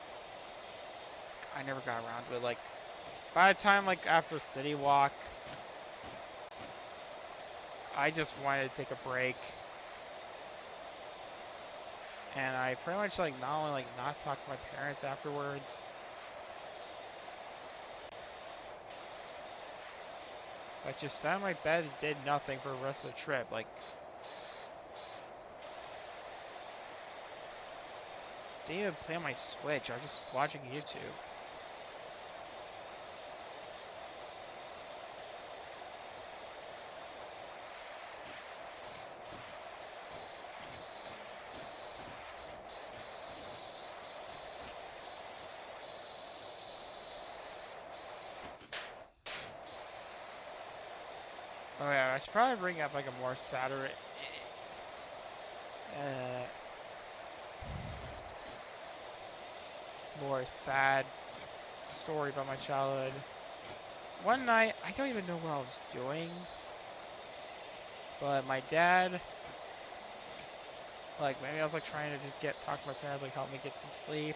I never got around to it. Like by the time like after City Walk, I just wanted to take a break, and I pretty much like not only like not talk to my parents afterwards. But just sat in my bed and did nothing for the rest of the trip. Like, didn't even play on my Switch. I was just watching YouTube. Oh yeah, I should probably bring up like a more sadder, more sad story about my childhood. One night, I don't even know what I was doing, but my dad, like maybe I was like trying to just talk to my parents, like help me get some sleep.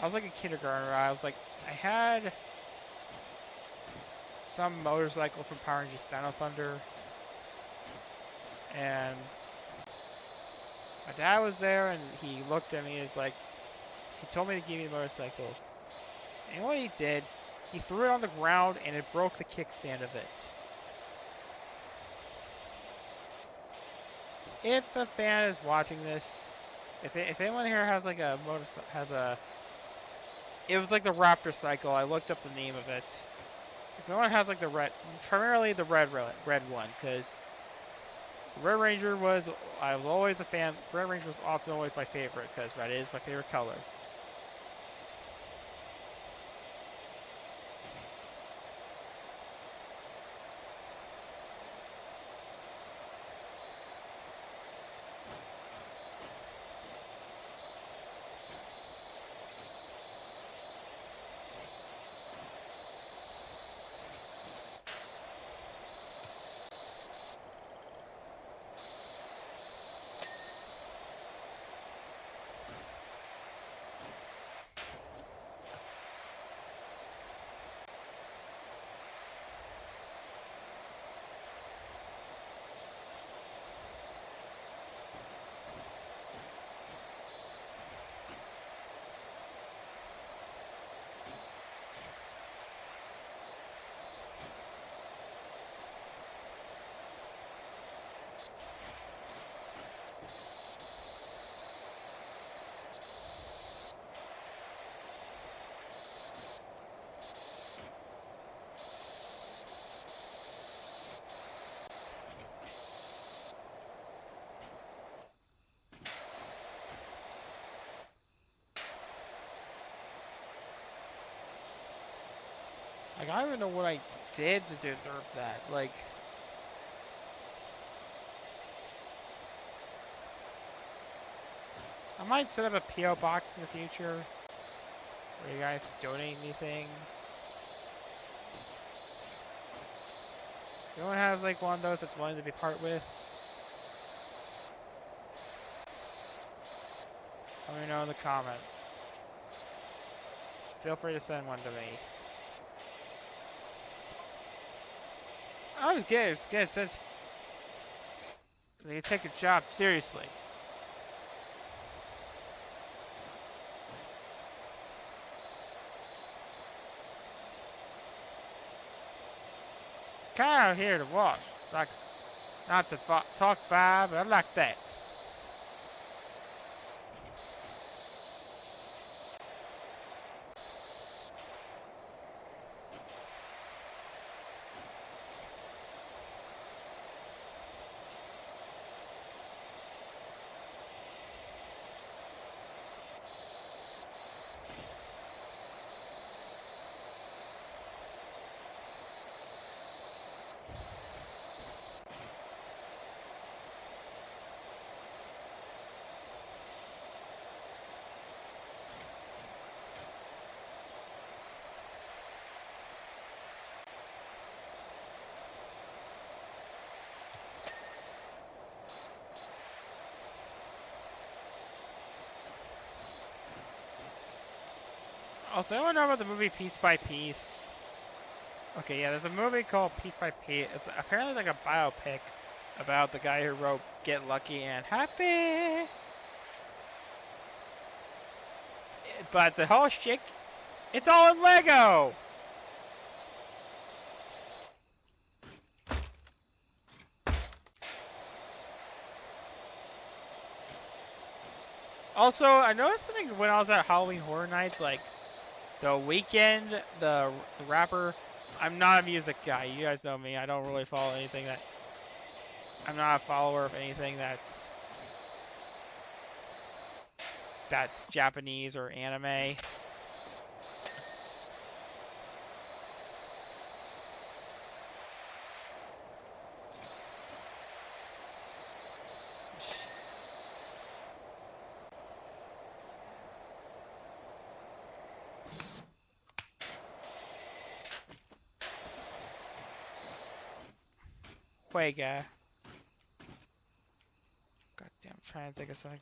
I was like a kindergartner. I had some motorcycle from Power Rangers Dino Thunder, and my dad was there, and he looked at me and he told me to give me the motorcycle. And what he did, he threw it on the ground and it broke the kickstand of it. If the fan is watching this, if anyone here has like a it was like the Raptor cycle. I looked up the name of it. If anyone has like primarily the red one, because the Red Ranger I was always a fan. Red Ranger was also always my favorite because red is my favorite color. Like, I don't even know what I did to deserve that. Like, I might set up a P.O. box in the future where you guys donate me things. If anyone has like one of those that's willing to be part with, let me know in the comment. Feel free to send one to me. I was good. It's good. They take a job seriously. Kind of out here to watch. Like, not to talk bad, but I like that. Also, anyone know about the movie Piece by Piece? Okay, yeah, there's a movie called Piece by Piece. It's apparently like a biopic about the guy who wrote Get Lucky and Happy. But the whole shit, it's all in Lego! Also, I noticed something when I was at Halloween Horror Nights, like, The Weeknd, the rapper. I'm not a music guy. You guys know me. I don't really follow anything that... I'm not a follower of anything that's Japanese or anime. Huega. Goddamn, I'm trying to think of something.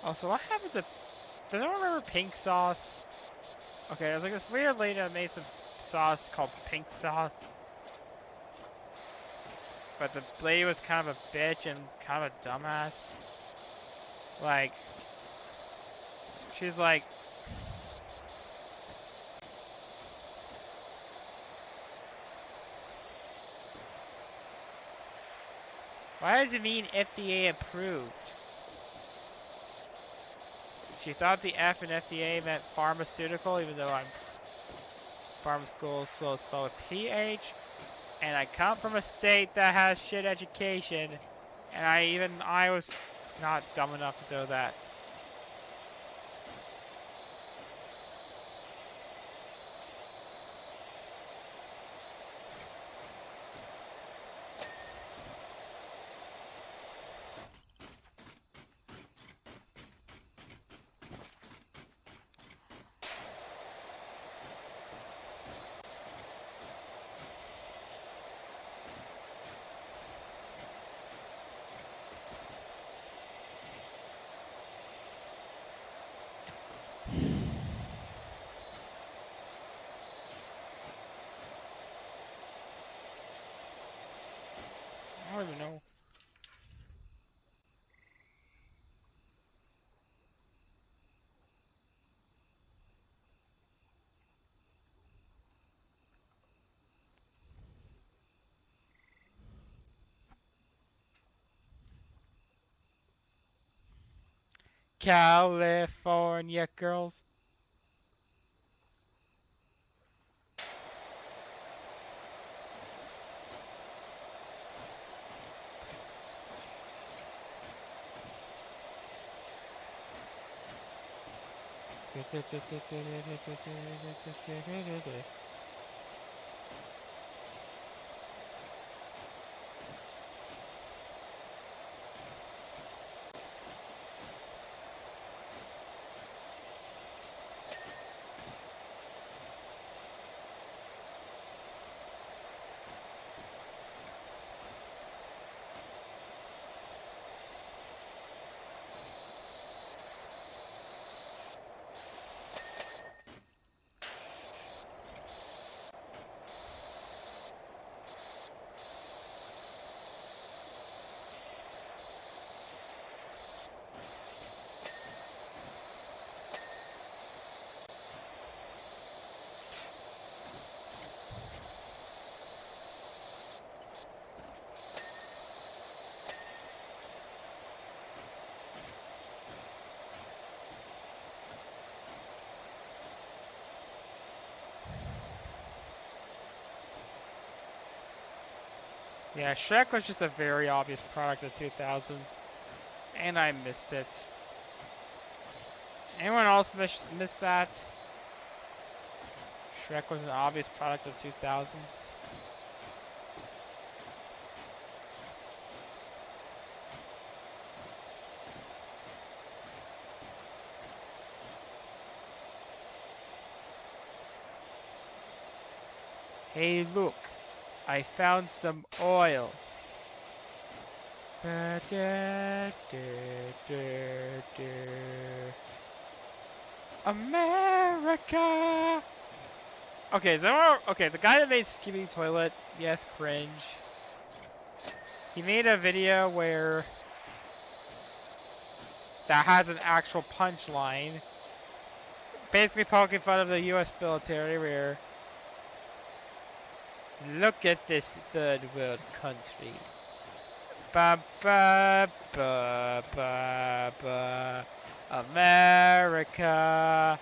Also, what happened to... Does anyone remember pink sauce? Okay, there's like this weird lady that made some sauce called pink sauce. But the lady was kind of a bitch and kind of a dumbass. Like... She's like... Why does it mean FDA approved? She thought the F in FDA meant pharmaceutical, even though I'm pharma school is spelled with PH. And I come from a state that has shit education. And I was not dumb enough to know that. don't even know. California girls. Yeah, Shrek was just a very obvious product of the 2000s, and I missed it. Anyone else miss that? Shrek was an obvious product of the 2000s. Hey, look, I found some oil. America! Okay, okay, the guy that made Skibidi Toilet, yes, cringe. He made a video where that has an actual punchline, basically poking fun of the U.S. military, where look at this third world country. Ba ba ba ba ba. America.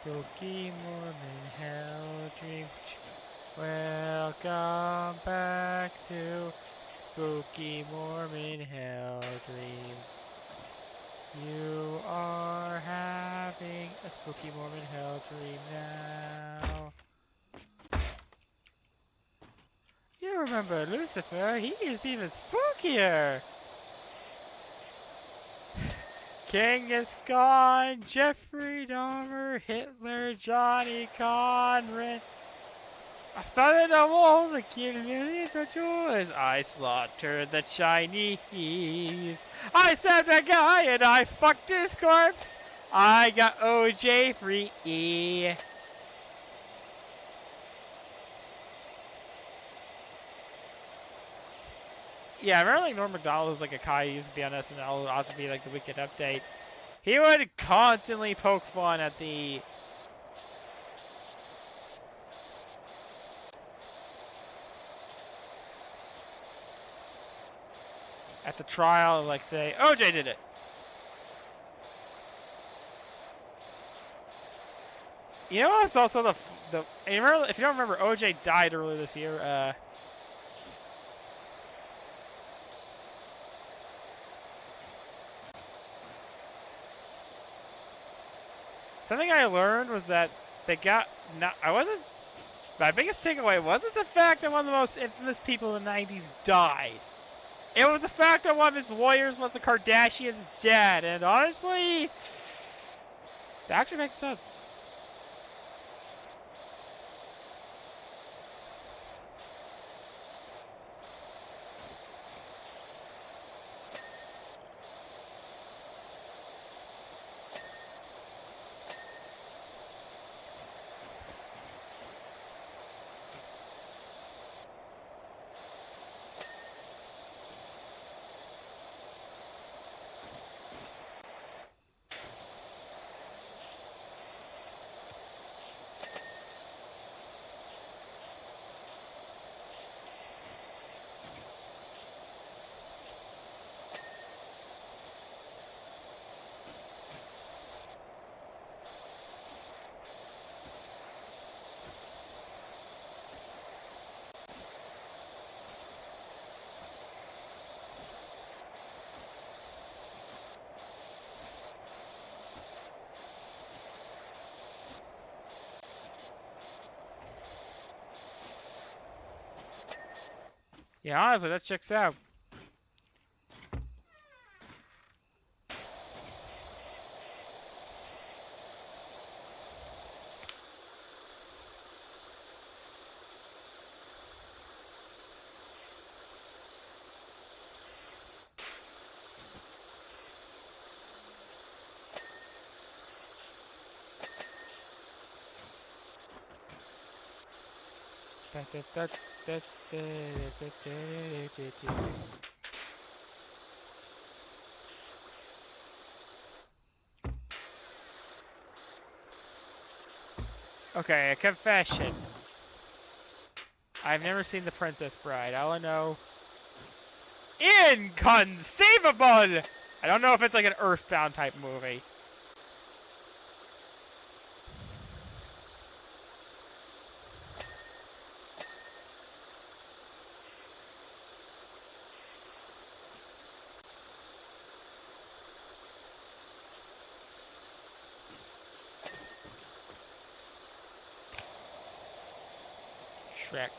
Spooky Mormon Hell Dream. Welcome back to Spooky Mormon Hell Dream. You are having a Spooky Mormon Hell Dream now. You remember Lucifer? He is even spookier. Genghis Khan, Jeffrey Dahmer, Hitler, Johnny Conran. I started a war to kill millions of Jews. I slaughtered the Chinese. I stabbed a guy and I fucked his corpse. I got OJ free. Yeah, I remember like Norm Macdonald was like a guy who used to be on SNL, also be like the Wicked Update. He would constantly poke fun at the trial, like say OJ did it. You know, it's also the. You remember, if you don't remember, OJ died earlier this year. Something I learned was that they got. Not, I wasn't. My biggest takeaway wasn't the fact that one of the most infamous people in the '90s died. It was the fact that one of his lawyers was the Kardashians' dad, and honestly, that actually makes sense. Yeah, honestly, that checks out. Okay, a confession. I've never seen The Princess Bride. All I know... Inconceivable! I don't know if it's like an Earthbound type movie. Shrek.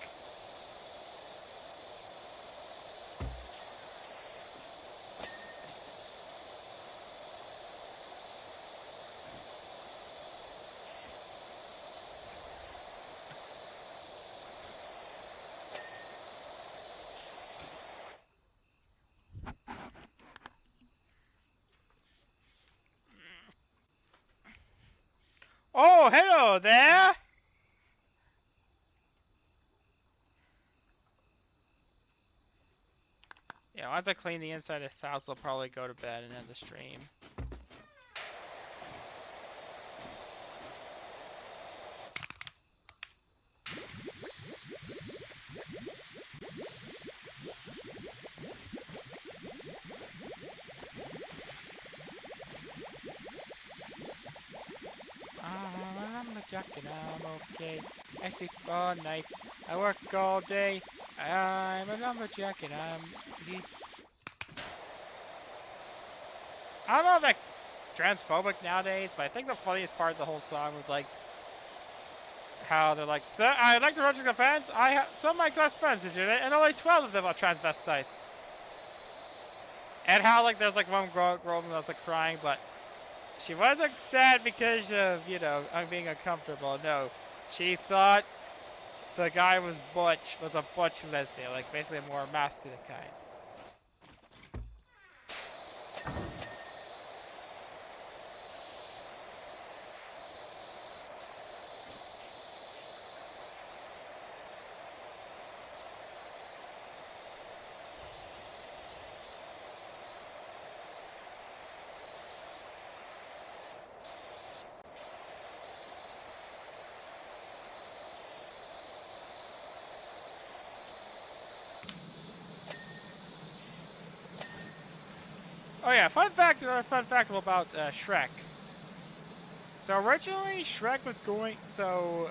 Oh, hello there! Yeah, once I clean the inside of this house, I'll probably go to bed and end the stream. I'm a jacket, I'm okay. I sleep all night. I work all day. I'm a lumberjack and I don't know if that's transphobic nowadays, but I think the funniest part of the whole song was like how they're like, "Sir, I'd like to run to the fans. I have some of my close friends did it, and only 12 of them are transvestites." And how like there's like one girl that was like crying, but she wasn't sad because of, you know, being uncomfortable. No, she thought the guy was a butch lesbian, like basically a more masculine kind. Oh yeah, another fun fact about Shrek. So originally, Shrek was going. So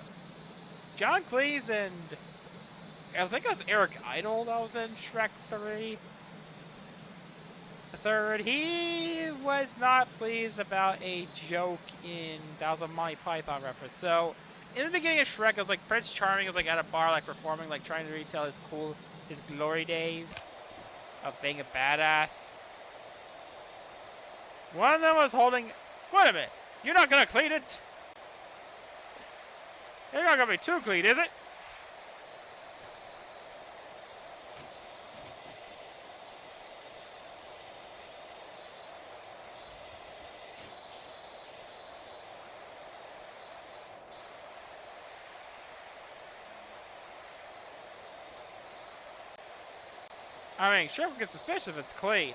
John Cleese and I think it was Eric Idle that was in Shrek 3. The third, he was not pleased about a joke in that was a Monty Python reference. So in the beginning of Shrek, it was like Prince Charming was like at a bar, like performing, like trying to retell his glory days of being a badass. One of them was holding. Wait a minute, you're not gonna clean it? You're not gonna be too clean, is it? I mean, Shrek gets suspicious if it's clean.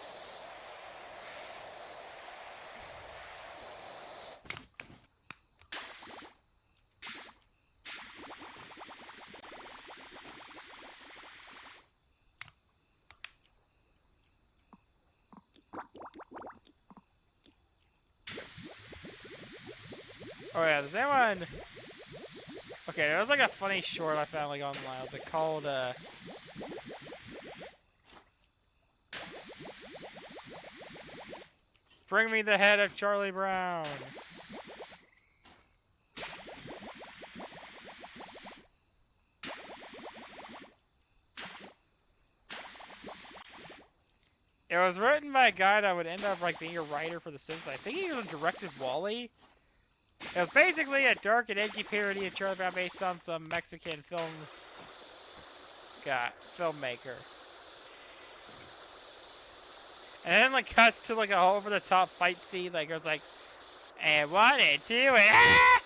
Oh yeah, does anyone? Okay, there was like a funny short I found like online. It was like called "Bring Me the Head of Charlie Brown." It was written by a guy that would end up like being a writer for The Simpsons. I think he even directed Wall-E. It was basically a dark and edgy parody of Charlie Brown based on some Mexican filmmaker. And then like cuts to like a over the top fight scene. Like it was like, and 1 and 2 and ah!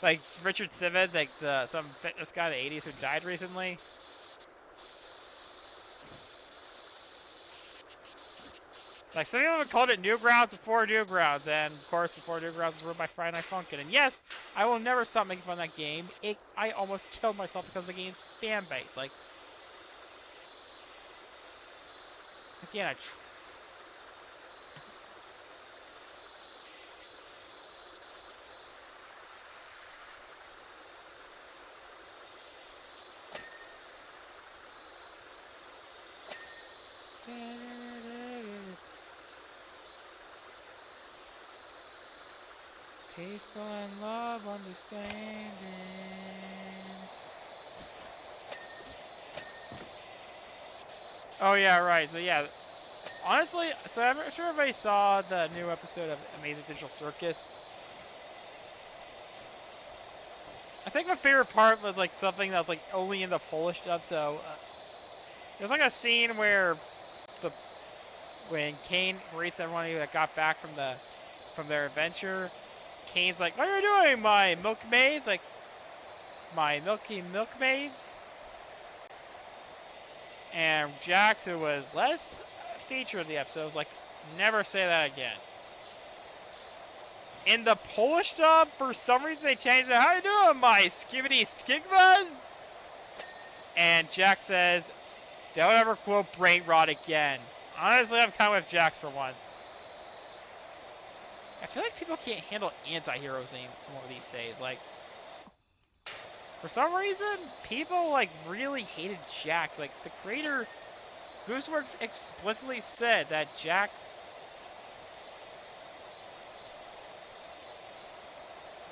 Like Richard Simmons, like some fitness guy in the '80s who died recently. Like some people called it Newgrounds before Newgrounds, and of course before Newgrounds was ruled by Friday Night Funkin'. And yes, I will never stop making fun of that game. I almost killed myself because of the game's fan base. Like again, peaceful and love, understanding. Oh yeah, right. So yeah, honestly, so I'm sure everybody saw the new episode of Amazing Digital Circus. I think my favorite part was like something that was like only in the Polish dub. So there's like a scene where when Kane greets everyone who got back from their adventure, Kane's like, "What are you doing, my milkmaids? Like my milky milkmaids?" And Jax, who was less featured in the episode, was like, "Never say that again." In the Polish dub, for some reason they changed it. "How you doing, my skibidi skigmas?" And Jax says, "Don't ever quote brain rot again." Honestly, I'm kind of with Jax for once. I feel like people can't handle anti-heroes anymore these days. Like, for some reason, people like really hated Jax. Like the creator, Gooseworks explicitly said that Jax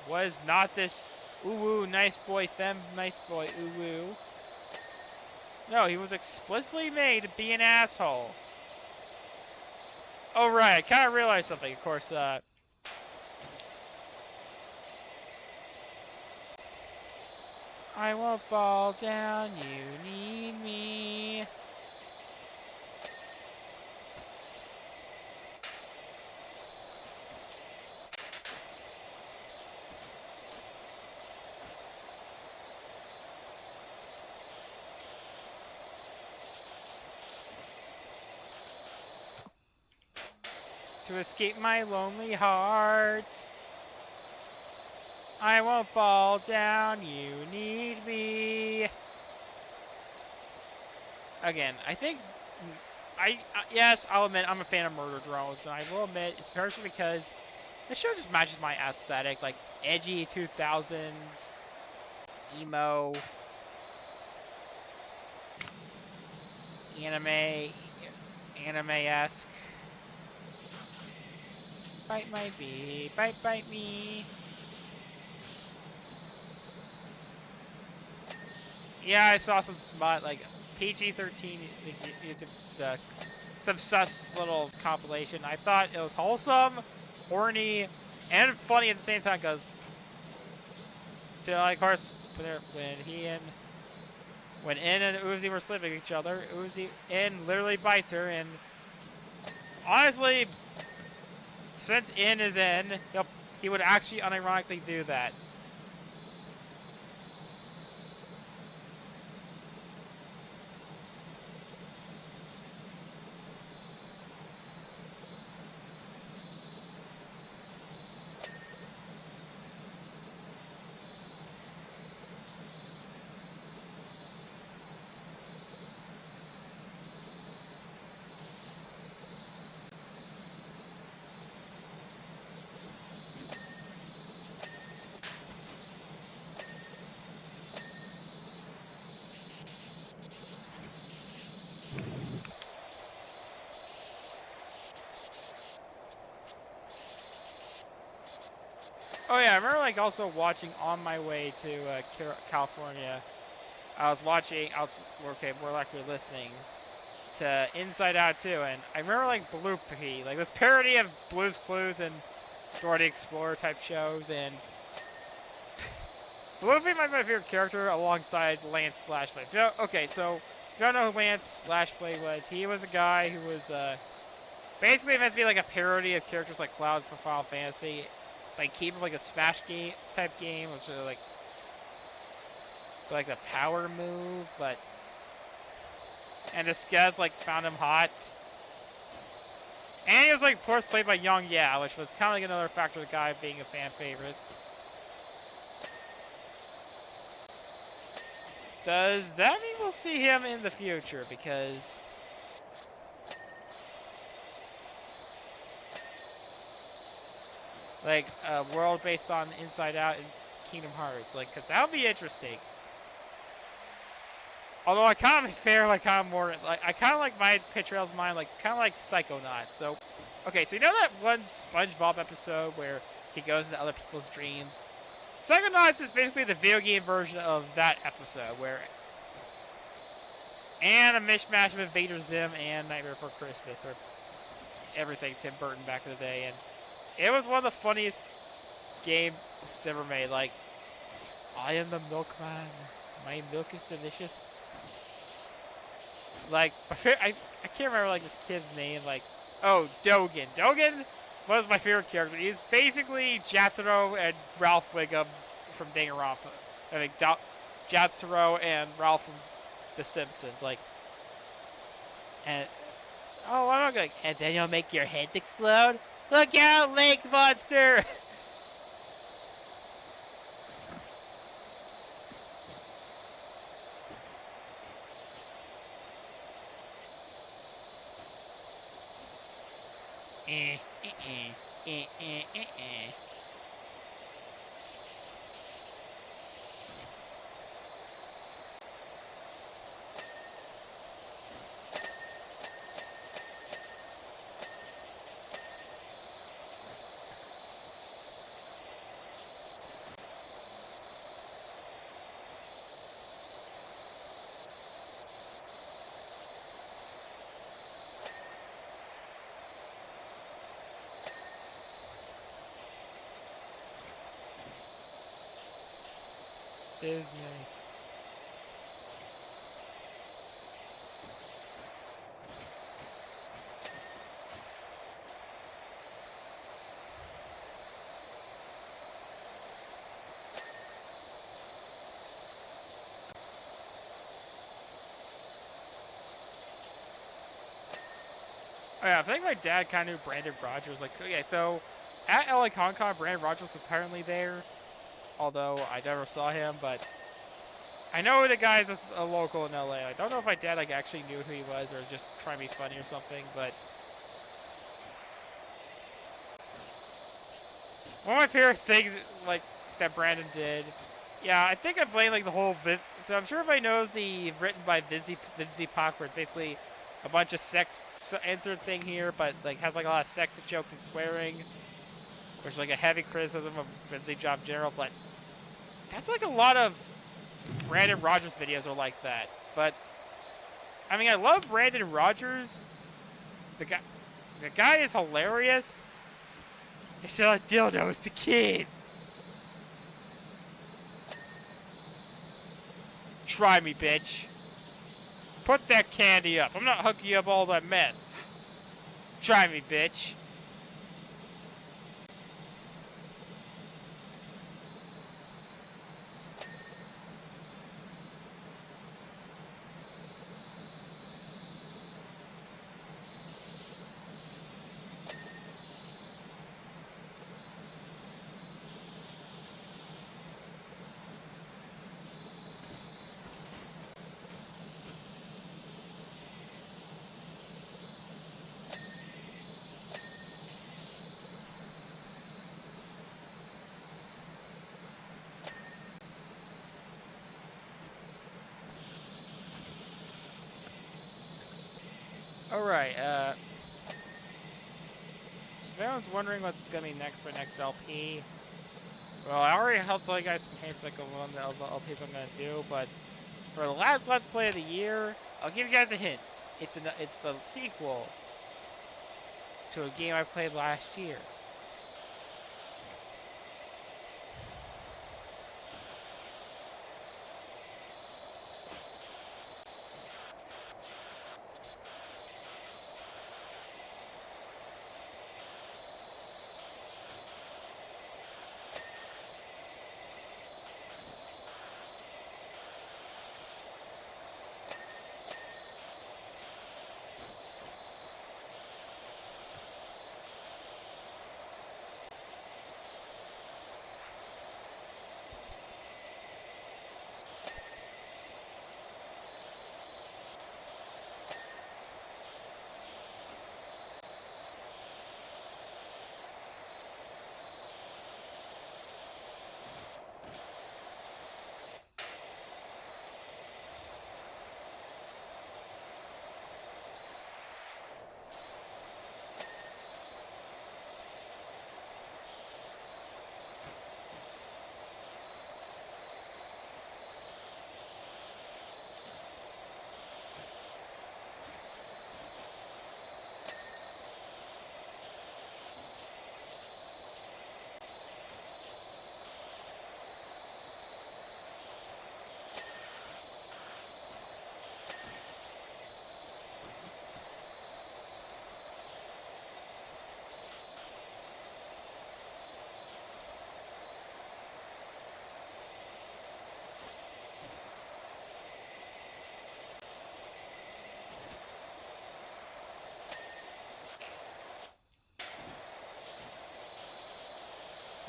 was not this ooh nice boy, nice boy, ooh. No, he was explicitly made to be an asshole. Oh right, I kind of realized something. Of course, I won't fall down. You need me. To escape my lonely heart. I won't fall down, you need me. Again, I think Yes, I'll admit I'm a fan of murder drones, and I will admit it's partially because the show just matches my aesthetic, like edgy 2000s emo anime anime-esque. Bite my bee, bite me. Yeah, I saw some smut, like PG-13 YouTube, some sus little compilation. I thought it was wholesome, horny, and funny at the same time, because, of course, when In and Uzi were sleeping with each other, In literally bites her, and honestly, since In is In, he would actually unironically do that. Oh yeah, I remember like also watching on my way to California. We're actually listening to Inside Out too, and I remember like Bloopy, like this parody of Blue's Clues and Dora the Explorer type shows, and Bloopy might be my favorite character alongside Lance Slashblade. Okay, so if you don't know who Lance Slashblade was, he was a guy who was basically meant to be like a parody of characters like Cloud from Final Fantasy, like keep like a Smash game type game, which is like the power move, but and this guy's like found him hot. And he was like of course played by Young Ya, which was kind of like another factor of the guy being a fan favorite. Does that mean we'll see him in the future? Because like a world based on Inside Out is Kingdom Hearts, like, cause that would be interesting. Although I kind of fair, like kind of more, like I kind of like my Petrel's mind, like kind of like Psychonauts. So, okay, so you know that one SpongeBob episode where he goes into other people's dreams? Psychonauts is basically the video game version of that episode, where and a mishmash of Invader Zim and Nightmare Before Christmas, or everything Tim Burton back in the day, and it was one of the funniest games ever made. Like, I am the milkman, my milk is delicious. Like, I can't remember like this kid's name. Like, oh, Dogen. Dogen was my favorite character. He's basically Jethro and Ralph Wiggum from Danganronpa. I think Jethro and Ralph from The Simpsons. Like, and oh, I'm not going. And then you'll make your head explode. Look out, lake monster! eh, eh, eh, eh, eh, eh. Disney. Oh yeah, I think my dad kind of knew Brandon Rogers. Like, okay, so at LA Con Con, Brandon Rogers was apparently there, although I never saw him. But I know the guy's a local in LA. I don't know if my dad like actually knew who he was or just trying to be funny or something, but one of my favorite things like that Brandon did. Yeah, I think I blame like the whole so I'm sure everybody knows the written by Vimsy Pock, where it's basically a bunch of sex insert thing here, but like has like a lot of sexist jokes and swearing, which is like a heavy criticism of Vimsy Job in general, but that's like a lot of Brandon Rogers videos are like that. But I mean, I love Brandon Rogers. The guy is hilarious. They sell dildos to kids. Try me, bitch. Put that candy up. I'm not hooking you up all that meth. Try me, bitch. Alright, so if anyone's wondering what's gonna be next for next LP, well, I already helped tell you guys some hints like on the LPs I'm gonna do, but for the last Let's Play of the year, I'll give you guys a hint. It's the sequel to a game I played last year.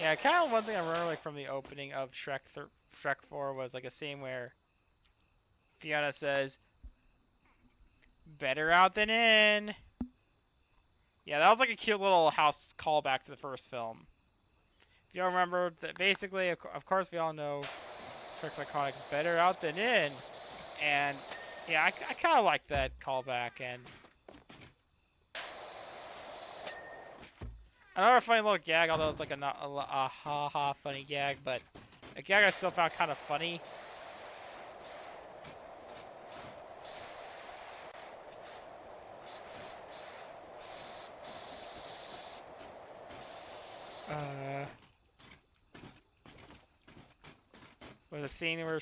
Yeah, kind of one thing I remember like from the opening of Shrek 4 was like a scene where Fiona says, "Better out than in." Yeah, that was like a cute little house callback to the first film. If you don't remember, that basically, of course, we all know Shrek's iconic "Better out than in," and yeah, I kind of like that callback. And another funny little gag, although it's like a ha ha funny gag, but a gag I still found kind of funny. Uh, was a scene where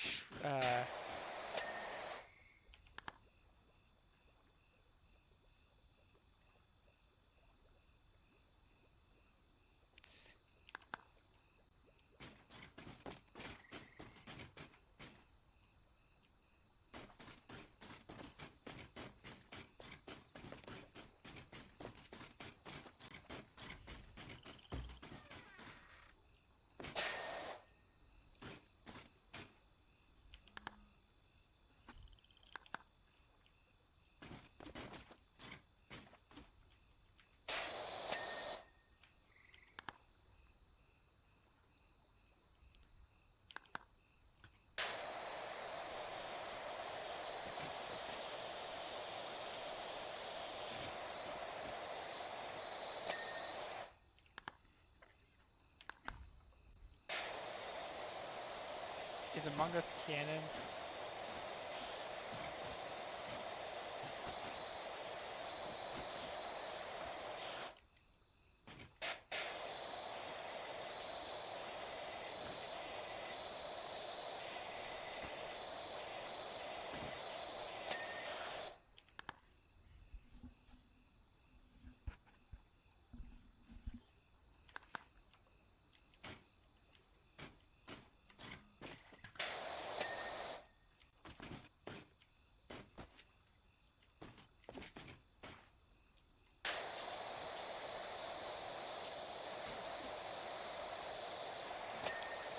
Is Among Us canon?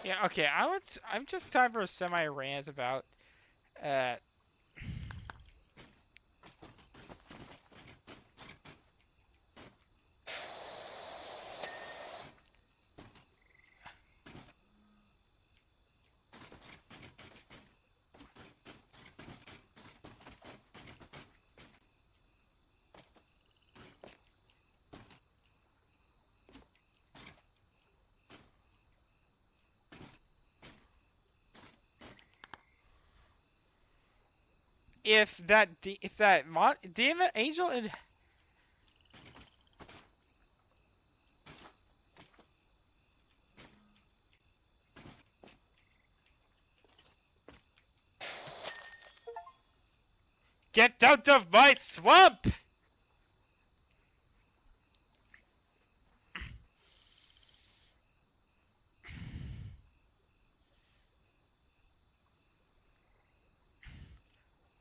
Yeah, okay, I'm just time for a semi-rant about, uh, if that demon angel and get out of my swamp!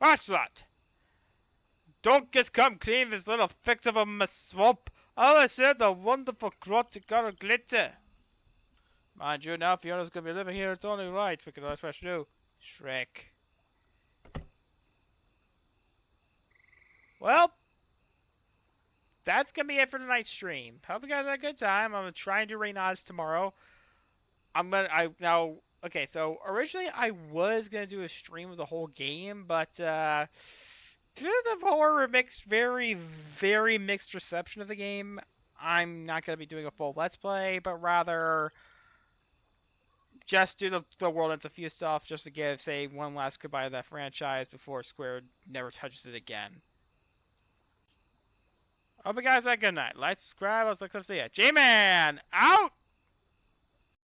Watch that! Don't just come clean this little fix of a swamp. I said the wonderful color glitter. Mind you, now Fiona's gonna be living here, it's only right we can always fresh new. Shrek. Well, that's gonna be it for tonight's stream. Hope you guys had a good time. I'm gonna try and do Reynolds tomorrow. Okay, so originally I was gonna do a stream of the whole game, but due to the horror mixed very mixed reception of the game, I'm not gonna be doing a full let's play, but rather just do the world ends a few stuff just to give, say, one last goodbye to that franchise before Square never touches it again. Hope you guys had a good night. Like, subscribe, I'll see ya. J-Man, out!